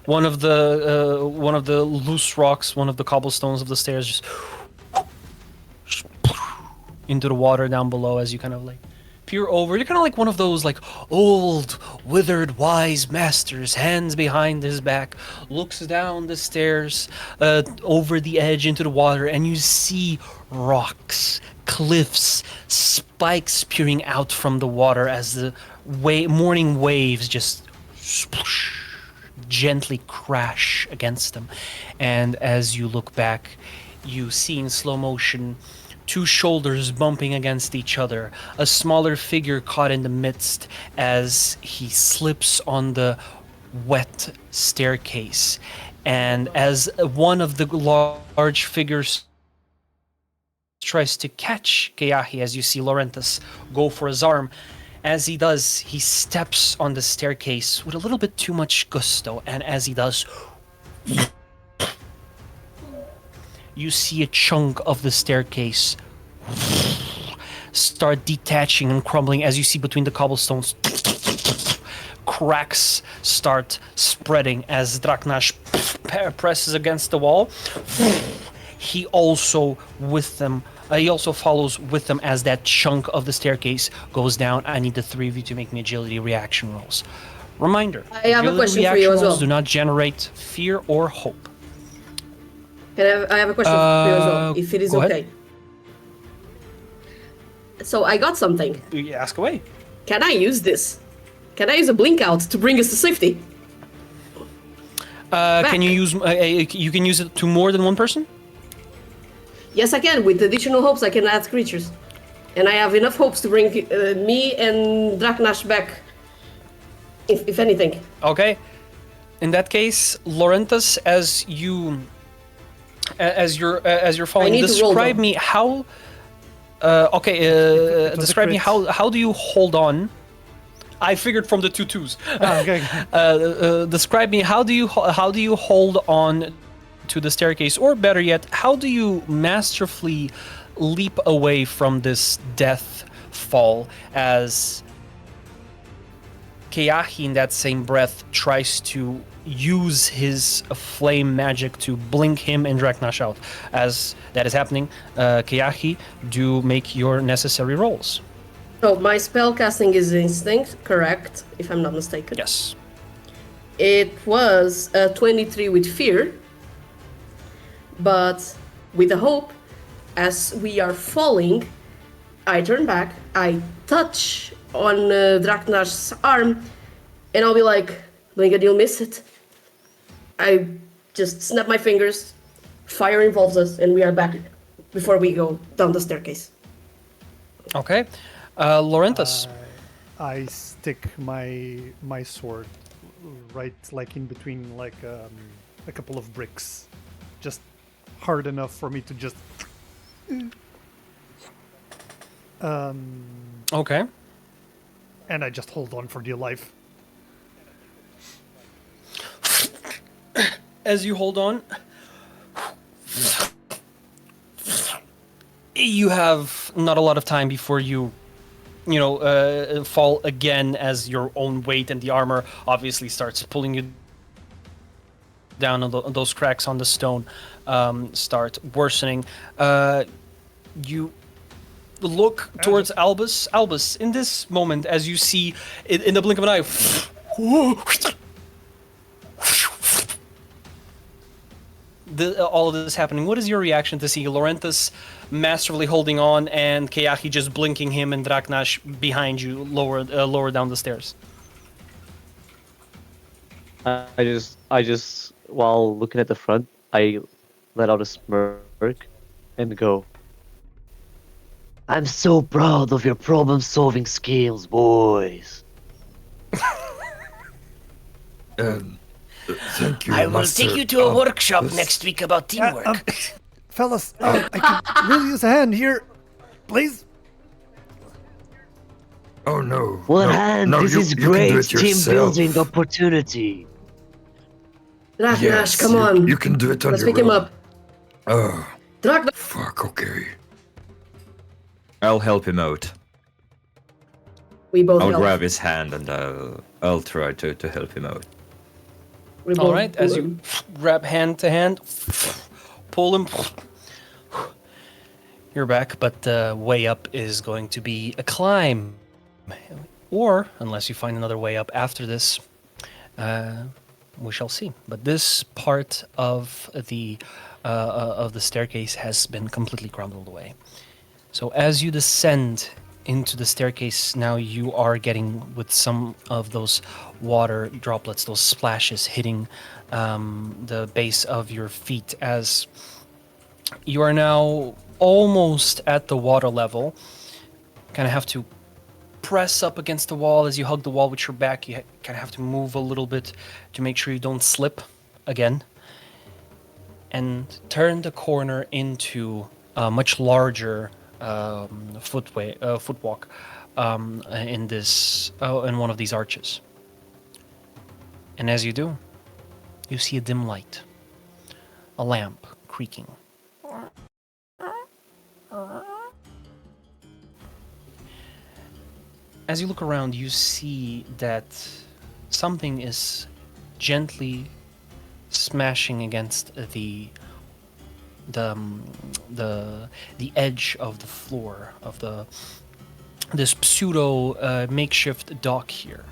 one of the loose rocks, one of the cobblestones of the stairs, just into the water down below. As you kind of like peer over, you're kind of like one of those like old, withered, wise masters, hands behind his back, looks down the stairs, over the edge into the water, and you see rocks, cliffs, spikes peering out from the water as the morning waves just gently crash against them. And as you look back, you see in slow motion two shoulders bumping against each other, a smaller figure caught in the midst as he slips on the wet staircase. And as one of the large figures tries to catch Keahi, as you see Lorenthus go for his arm, as he does, he steps on the staircase with a little bit too much gusto, and as he does, you see a chunk of the staircase start detaching and crumbling as you see between the cobblestones. Cracks start spreading as Draknash presses against the wall. He also follows with them as that chunk of the staircase goes down. I need the three of you to make me agility reaction rolls. Reminder, I have a agility question for reaction you as rolls well. do not generate fear or hope. I have a question for you as well, if it is go ahead. okay. So I got something. You ask away. Can I use this? Can I use a blink out to bring us to safety? Can you use you can use it to more than one person? Yes, I can. With additional hopes, I can add creatures. And I have enough hopes to bring me and Draknash back, if anything. Okay. In that case, Lorenthus, as you're following, need to roll, describe though. me how. was a Describe me crit. how do you hold on? I figured from the 2 twos. Okay. Describe me how do you hold on to the staircase, or better yet, how do you masterfully leap away from this death fall as Keahi in that same breath tries to use his flame magic to blink him and Draknash out. As that is happening, Keahi, do make your necessary rolls. So my spell casting is instinct, correct? If I'm not mistaken. Yes. It was a 23 with fear, but with a hope. As we are falling, I turn back, I touch on Draknash's arm, and I'll be like, Blinga, you'll miss it. I just snap my fingers, fire involves us, and we are back before we go down the staircase. Okay. Lorenthus. I stick my sword right like in between like a couple of bricks, just hard enough for me to just. Okay. And I just hold on for dear life. As you hold on, you have not a lot of time before you fall again, as your own weight and the armor obviously starts pulling you down, and those cracks on the stone start worsening. You look towards Albus. Albus, in this moment, as you see in the blink of an eye, all of this happening, what is your reaction to see Lorenthus masterfully holding on and Keahi just blinking him and Draknash behind you lower down the stairs? I just, while looking at the front, I let out a smirk and go, I'm so proud of your problem-solving skills, boys. Thank you, I will Master. take you to a workshop this- next week about teamwork. Fellas, I could really use a hand here, please. Oh no. One no, hand, no, this you, is you can do great it team yourself. building opportunity. Draknash, Yes, come on. You can do it on Let's your pick him own. up. Oh, Draknash! fuck, okay. I'll help him out. We both I'll help. grab his hand and I'll try to help him out. We All both right, as you grab hand to hand, pull him. You're back, but the way up is going to be a climb. Or, unless you find another way up after this, we shall see. But this part of the staircase has been completely crumbled away. So as you descend into the staircase, now you are getting with some of those water droplets, those splashes hitting the base of your feet, as you are now almost at the water level. Kind of have to press up against the wall. As you hug the wall with your back, you kind of have to move a little bit to make sure you don't slip again, and turn the corner into a much larger footwalk in one of these arches. And as you do, you see a dim light, a lamp creaking. As you look around, you see that something is gently smashing against the edge of the floor of this pseudo makeshift dock here.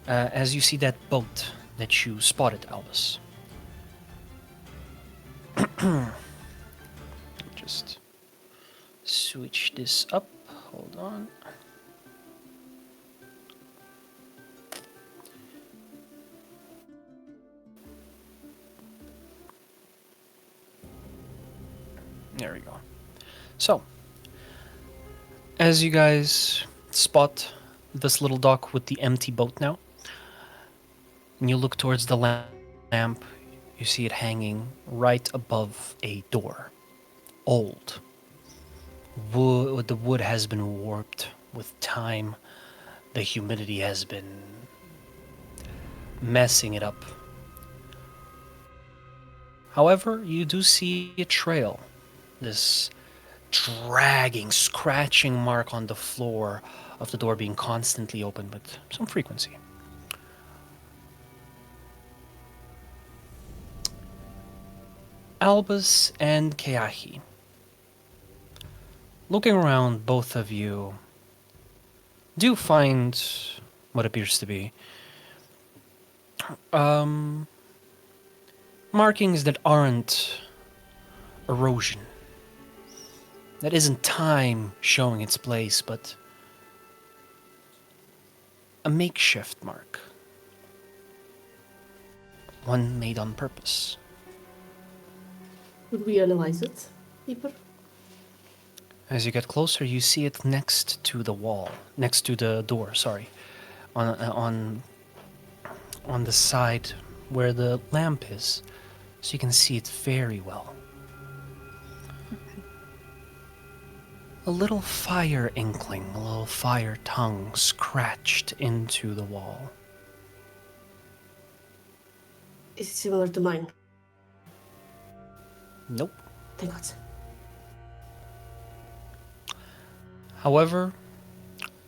As you see that boat that you spotted, Albus. Just switch this up. Hold on. There we go. So, as you guys spot this little dock with the empty boat now, and you look towards the lamp, you see it hanging right above a door. Old. The wood has been warped with time. The humidity has been messing it up. However, you do see a trail. This dragging, scratching mark on the floor of the door being constantly open with some frequency. Albus and Keahi. Looking around, both of you do find what appears to be markings that aren't erosion. That isn't time showing its place, but a makeshift mark. One made on purpose. Could we analyze it deeper? As you get closer, you see it next to the wall, next to the door, sorry. On the side where the lamp is, so you can see it very well. A little fire inkling, a little fire tongue scratched into the wall. Is it similar to mine? Nope. Thank God. However,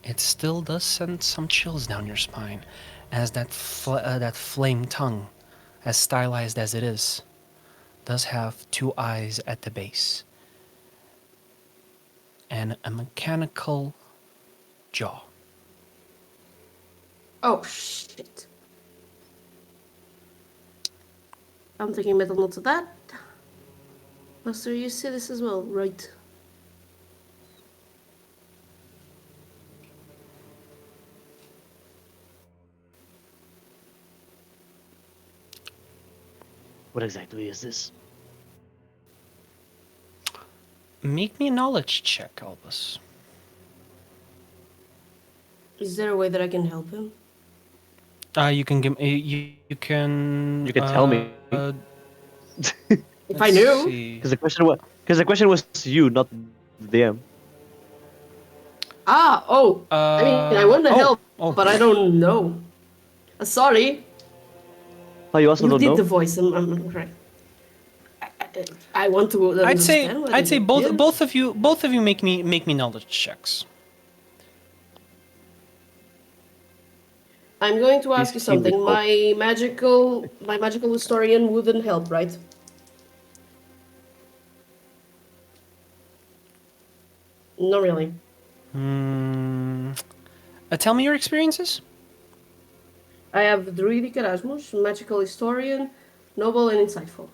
it still does send some chills down your spine, as that flame tongue, as stylized as it is, does have two eyes at the base and a mechanical jaw. Oh, shit. I'm taking mental notes of that. Master, you see this as well, right? What exactly is this? Make me a knowledge check, Albus. Is there a way that I can help him? You can give you can You can tell me. If I knew. Because the question was to you, not the DM. I mean, I want to help, but I don't know. Sorry. Oh, you also You don't did know? the voice. I'm correct. I want to understand. what I'd is say it. both Yeah. both of you make me knowledge checks. I'm going to ask you 15 with something. hope. My magical historian wouldn't help, right? Not really. Tell me your experiences. I have Druidic Erasmus, magical historian, noble and insightful.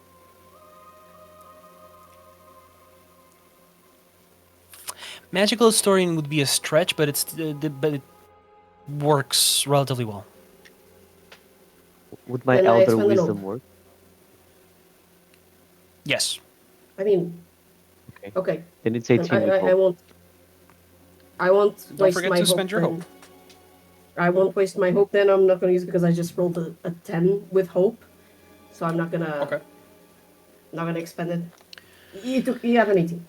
Magical historian would be a stretch, but but it works relatively well. Would my Then I elder expend the wisdom note. work? Yes. I mean, Okay. okay. Then it's 18 with I hope. won't. I won't Don't waste forget my to hope. spend your then. hope. I won't waste my hope. Then I'm not gonna use it because I just rolled a 10 with hope, so I'm not gonna. Okay. Not gonna expend it. You have an 18.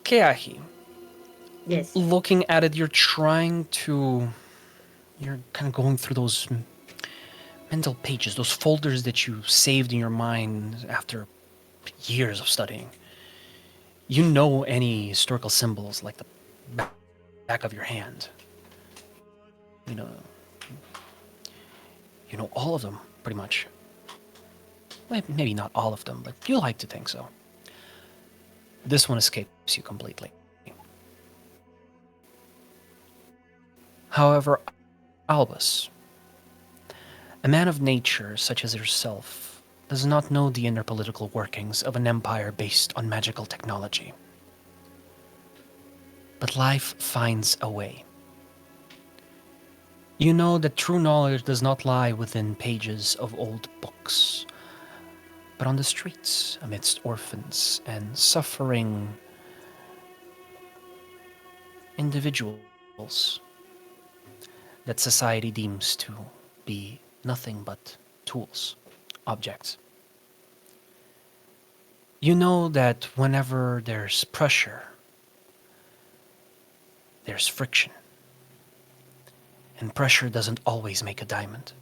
Keahi, Yes. looking at it, you're kind of going through those mental pages, those folders that you saved in your mind after years of studying. You know any historical symbols like the back of your hand. You know all of them, pretty much. Well, maybe not all of them, but you like to think so. This one escapes you completely. However, Albus, a man of nature such as yourself, does not know the inner political workings of an empire based on magical technology. But life finds a way. You know that true knowledge does not lie within pages of old books, but on the streets, amidst orphans and suffering individuals that society deems to be nothing but tools, objects. You know that whenever there's pressure, there's friction. And pressure doesn't always make a diamond.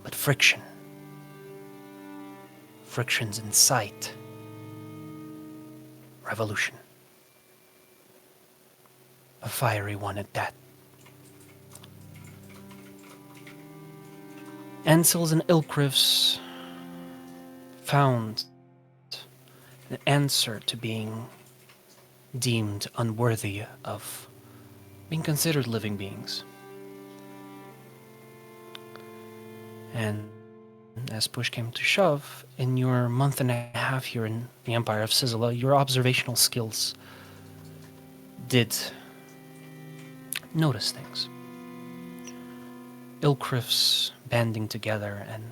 But friction's in sight. Revolution. A fiery one at that. Ansels and Ilkrivs found an answer to being deemed unworthy of being considered living beings. And as push came to shove, in your month and a half here in the Empire of Scizilla, your observational skills did notice things. Ilkrifs banding together and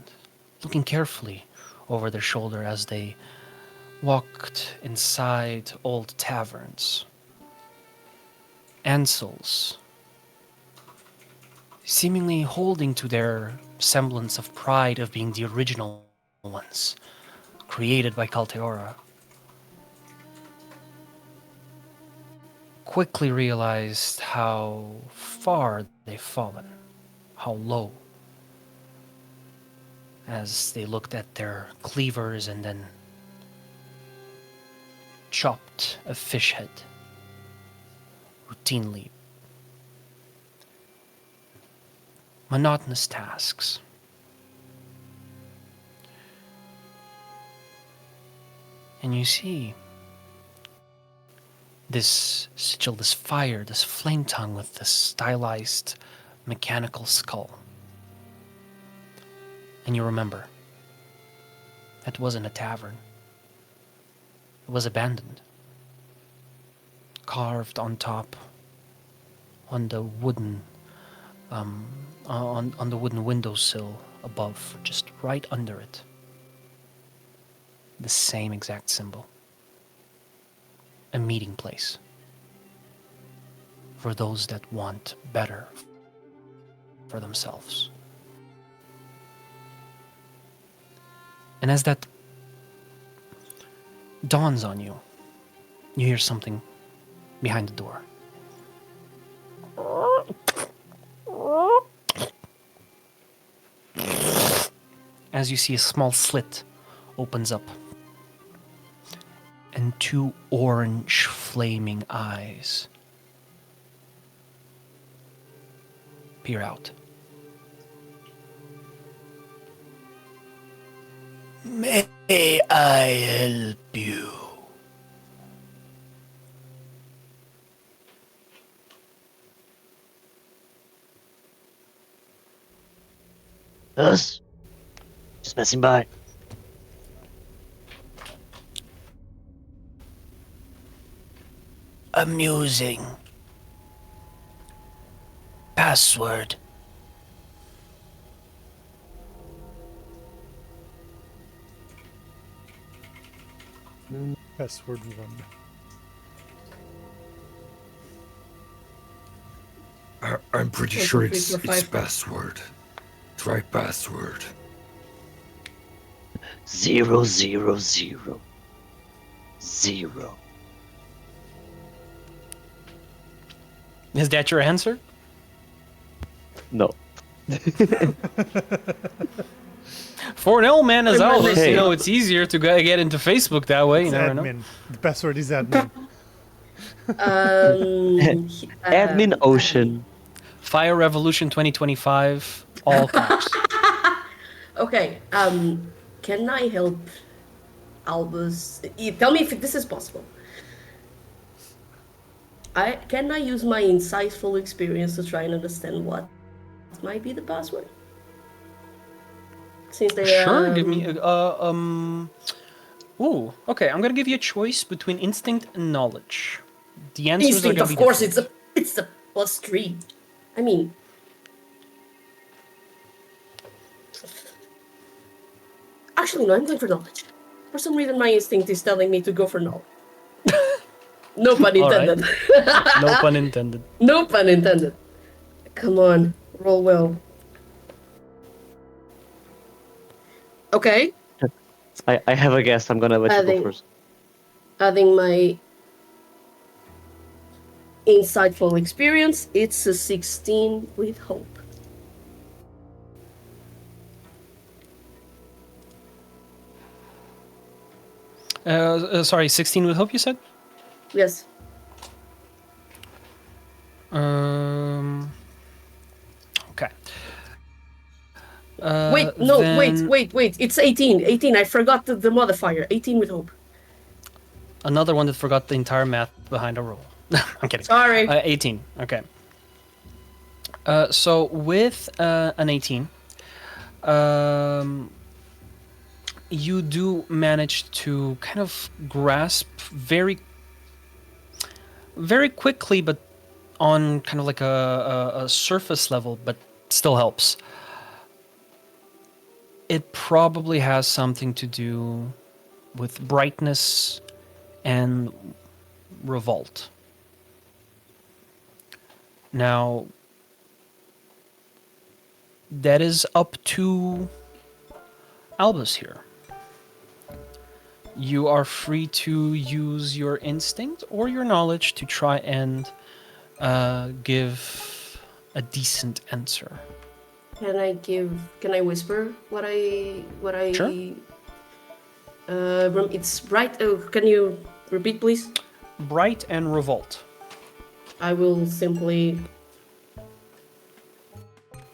looking carefully over their shoulder as they walked inside old taverns. Ansels, seemingly holding to their semblance of pride of being the original ones, created by Kalteora, quickly realized how far they've fallen, how low, as they looked at their cleavers and then chopped a fish head routinely. Monotonous tasks. And you see this sigil, this fire, this flame tongue with this stylized mechanical skull. And you remember, that wasn't a tavern. It was abandoned. Carved on top, on the wooden, on the wooden windowsill above, just right under it. The same exact symbol. A meeting place for those that want better for themselves. And as that dawns on you, you hear something behind the door. As you see a small slit opens up, and two orange flaming eyes peer out. May I help you? Us? Just passing by. Amusing. Password. Password 1. I'm pretty One, sure two, three, it's four, five. password. Try password. 0, 0, 0. 0. Is that your answer? No. For an old man as I'm Albus, Hey. you know, it's easier to get into Facebook that way. You It's never know. admin. The password is admin. Admin Ocean. Fire Revolution 2025, all caps. Okay, can I help Albus? Tell me if this is possible. Can I use my insightful experience to try and understand what might be the password? Since they Sure, give me Ooh, okay. I'm gonna give you a choice between instinct and knowledge. The answers instinct. are Of gonna be course, different. it's a +3. I mean, actually, no. I'm going for knowledge. For some reason, my instinct is telling me to go for knowledge. No pun All right. intended. No pun intended. No pun intended. Come on, roll well. Okay, I have a guess. I'm gonna let you go think- first. adding my insightful experience, it's a 16 with hope. Sorry, 16 with hope, you said? Yes. Okay. Wait, no, then- wait. It's 18. 18, I forgot the modifier. 18 with hope. Another one that forgot the entire math behind a roll. I'm kidding. Sorry. 18. Okay. So with an 18, you do manage to kind of grasp very, very quickly, but on kind of like a surface level, but still helps. It probably has something to do with brightness and revolt. Now, that is up to Albus here. You are free to use your instinct or your knowledge to try and give a decent answer. Can I whisper what I Sure. It's bright. Oh, can you repeat, please? Bright and revolt. I will simply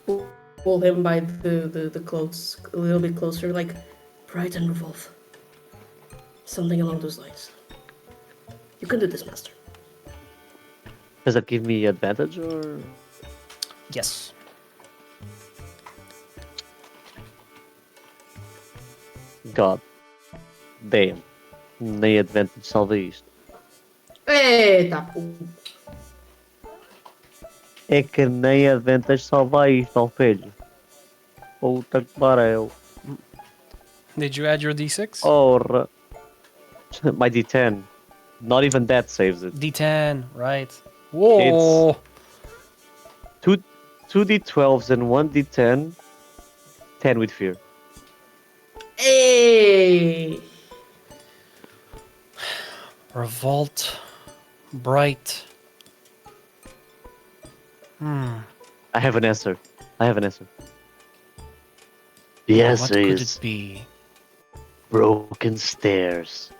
pull him by the clothes a little bit closer, like bright and revolve. Something along those lines. You can do this, master. Does that give me advantage or? Yes. God damn. Nem advantage salva isto. Eita! É que nem advantage salva isto, ó filho. Puta que pariu. Did you add your d6? Ora. My D10. Not even that saves it. D10, right. Whoa! Two D12s and one D10. 10 with fear. Hey! Revolt. Bright. I have an answer. The answer What could is it be? broken stairs.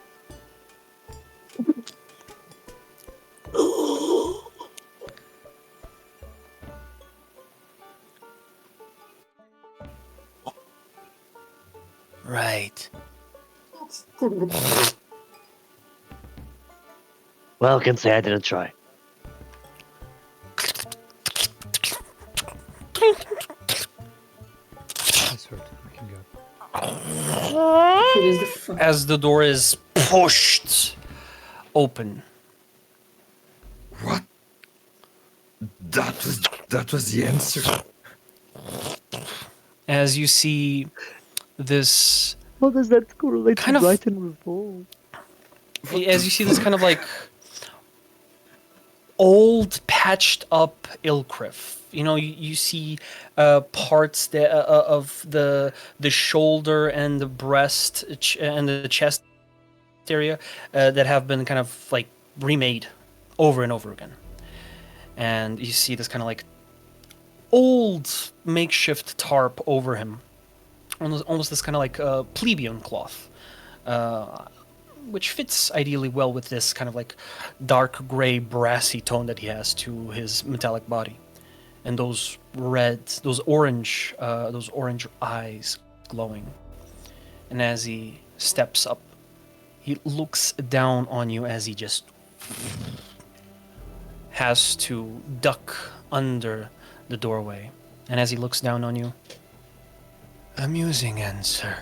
Right. Well, can say I didn't try. I swear to fucking God. It is the fuck. As the door is pushed open. What? That was the answer. As you see this, How does that correlate Kind to of- Bright and Revolt? as you see this kind of like old, patched up Ilcrif. You know, you see parts of the shoulder and the breast and the chest area that have been kind of like remade over and over again. And you see this kind of like old makeshift tarp over him, almost this kind of like plebeian cloth, which fits ideally well with this kind of like dark gray brassy tone that he has to his metallic body, and those orange eyes glowing. And as he steps up, he looks down on you as he just has to duck under the doorway. And as he looks down on you, Amusing answer.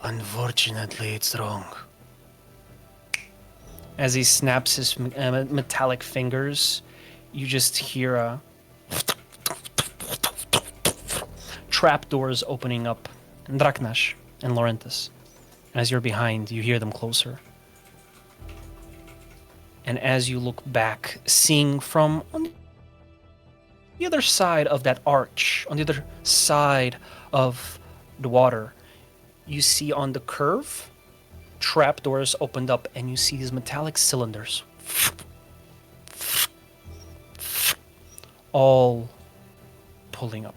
Unfortunately, it's wrong. as he snaps his metallic fingers, you just hear trapdoors opening up. And Draknash and Lorenthus. As you're behind, you hear them closer. And as you look back, seeing from on the other side of that arch, on the other side of the water, you see on the curve, trapdoors opened up, and you see these metallic cylinders all pulling up.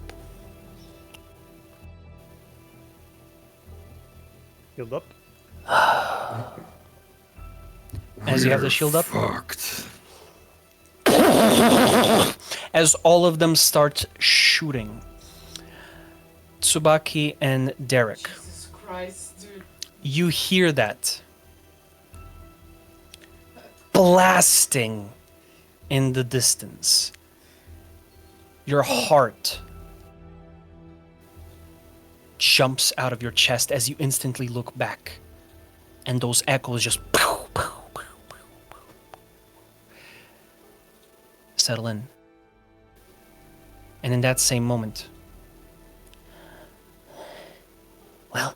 Healed up. As you have the shield up, Fucked. as all of them start shooting. Tsubaki and Daeric, Jesus Christ, dude. you hear that blasting in the distance. Your heart jumps out of your chest as you instantly look back, and those echoes just settle in. And in that same moment, Well,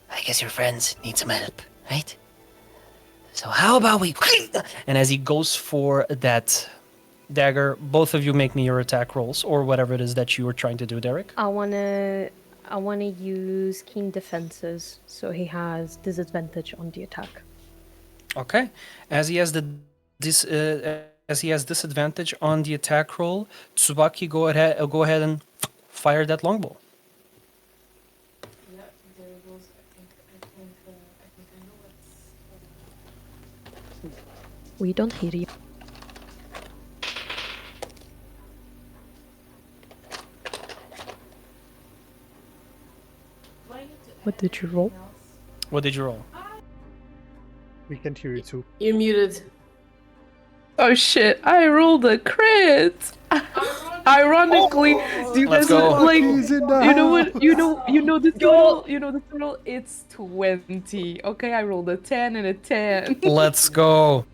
I guess your friends need some help, right? So how about we... and as he goes for that dagger, both of you make me your attack rolls, or whatever it is that you were trying to do, Daeric. I wanna use keen defenses, so he has disadvantage on the attack. Okay. As he has disadvantage on the attack roll, Tsubaki, go ahead and fire that longbow. We don't hear you. What did you roll? What did you roll? We can't hear you too. You're muted. Oh shit! I rolled a crit. Ironically, do you Let's guys go. like? He's in the You know what? house. You know this roll. You know this roll. It's 20. Okay, I rolled a 10 and a 10. Let's go.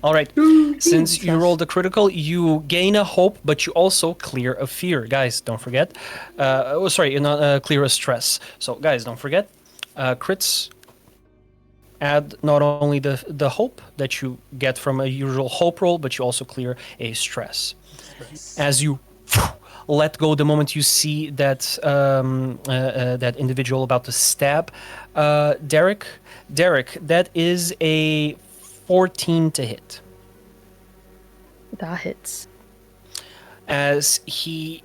All right. Since you rolled a critical, you gain a hope, but you also clear a fear. Guys, don't forget. Clear a stress. So, guys, don't forget. Crits add not only the hope that you get from a usual hope roll, but you also clear a stress. As you let go the moment you see that that individual about to stab Daeric, that is a 14 to hit. That hits. As he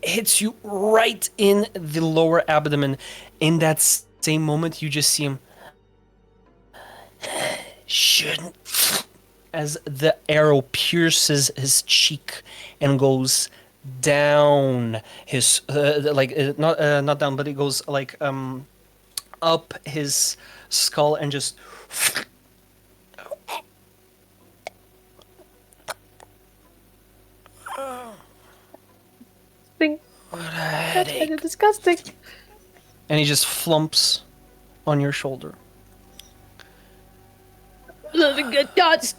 hits you right in the lower abdomen, in that same moment you just see him shouldn't, as the arrow pierces his cheek and goes down his not down, but it goes like up his skull and just Thing. what a That's headache. kind of disgusting. And he just flumps on your shoulder. As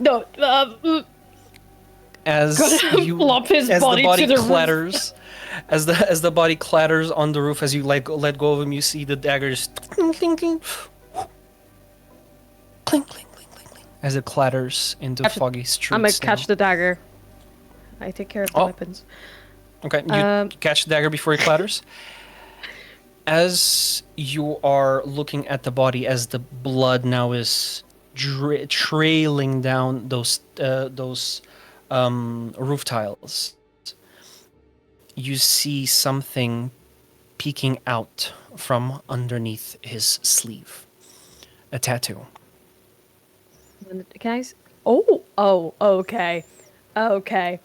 you Flop his as body the body to the roof. clatters, as the body clatters on the roof, as you let go of him, you see the dagger just clink, clink, clink, clink, clink, clink, clink, as it clatters into foggy streets. I'm gonna now. catch the dagger. I take care of the Oh. weapons. Okay, you catch the dagger before it clatters. As you are looking at the body, as the blood now is trailing down those roof tiles, you see something peeking out from underneath his sleeve. A tattoo. Guys. Oh, okay. Okay.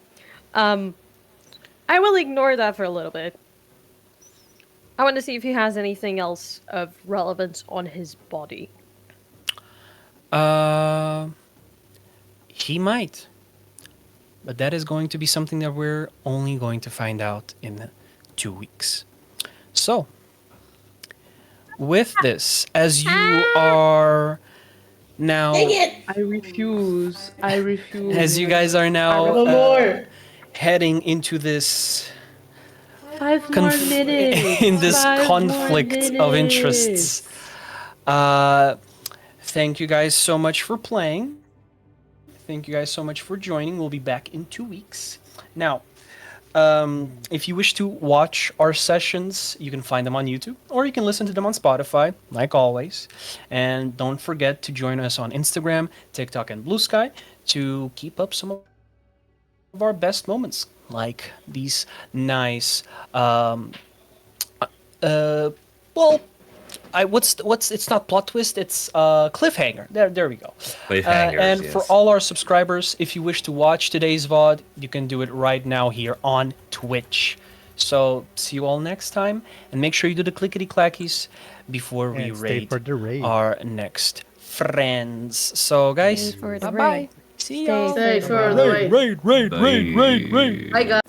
I will ignore that for a little bit. I want to see if he has anything else of relevance on his body. He might. But that is going to be something that we're only going to find out in 2 weeks. So, with this, as you are now... I refuse. As you guys are now No more. heading into this 5 more minutes. in this 5 more conflict of interests. Thank you guys so much for playing. Thank you guys so much for joining. We'll be back in 2 weeks. Now, if you wish to watch our sessions, you can find them on YouTube, or you can listen to them on Spotify, like always. And don't forget to join us on Instagram, TikTok, and Blue Sky to keep up some of our best moments, like these nice it's not plot twist, it's cliffhanger. There we go. Cliffhangers, And yes. for all our subscribers, if you wish to watch today's VOD, you can do it right now here on Twitch. So see you all next time, and make sure you do the clickety clackies before we And stay raid for the raid. our next friends. So guys, Stay for the bye bye. raid. See Stay y'all. Stay for for the the raid. Bye. Bye, guys.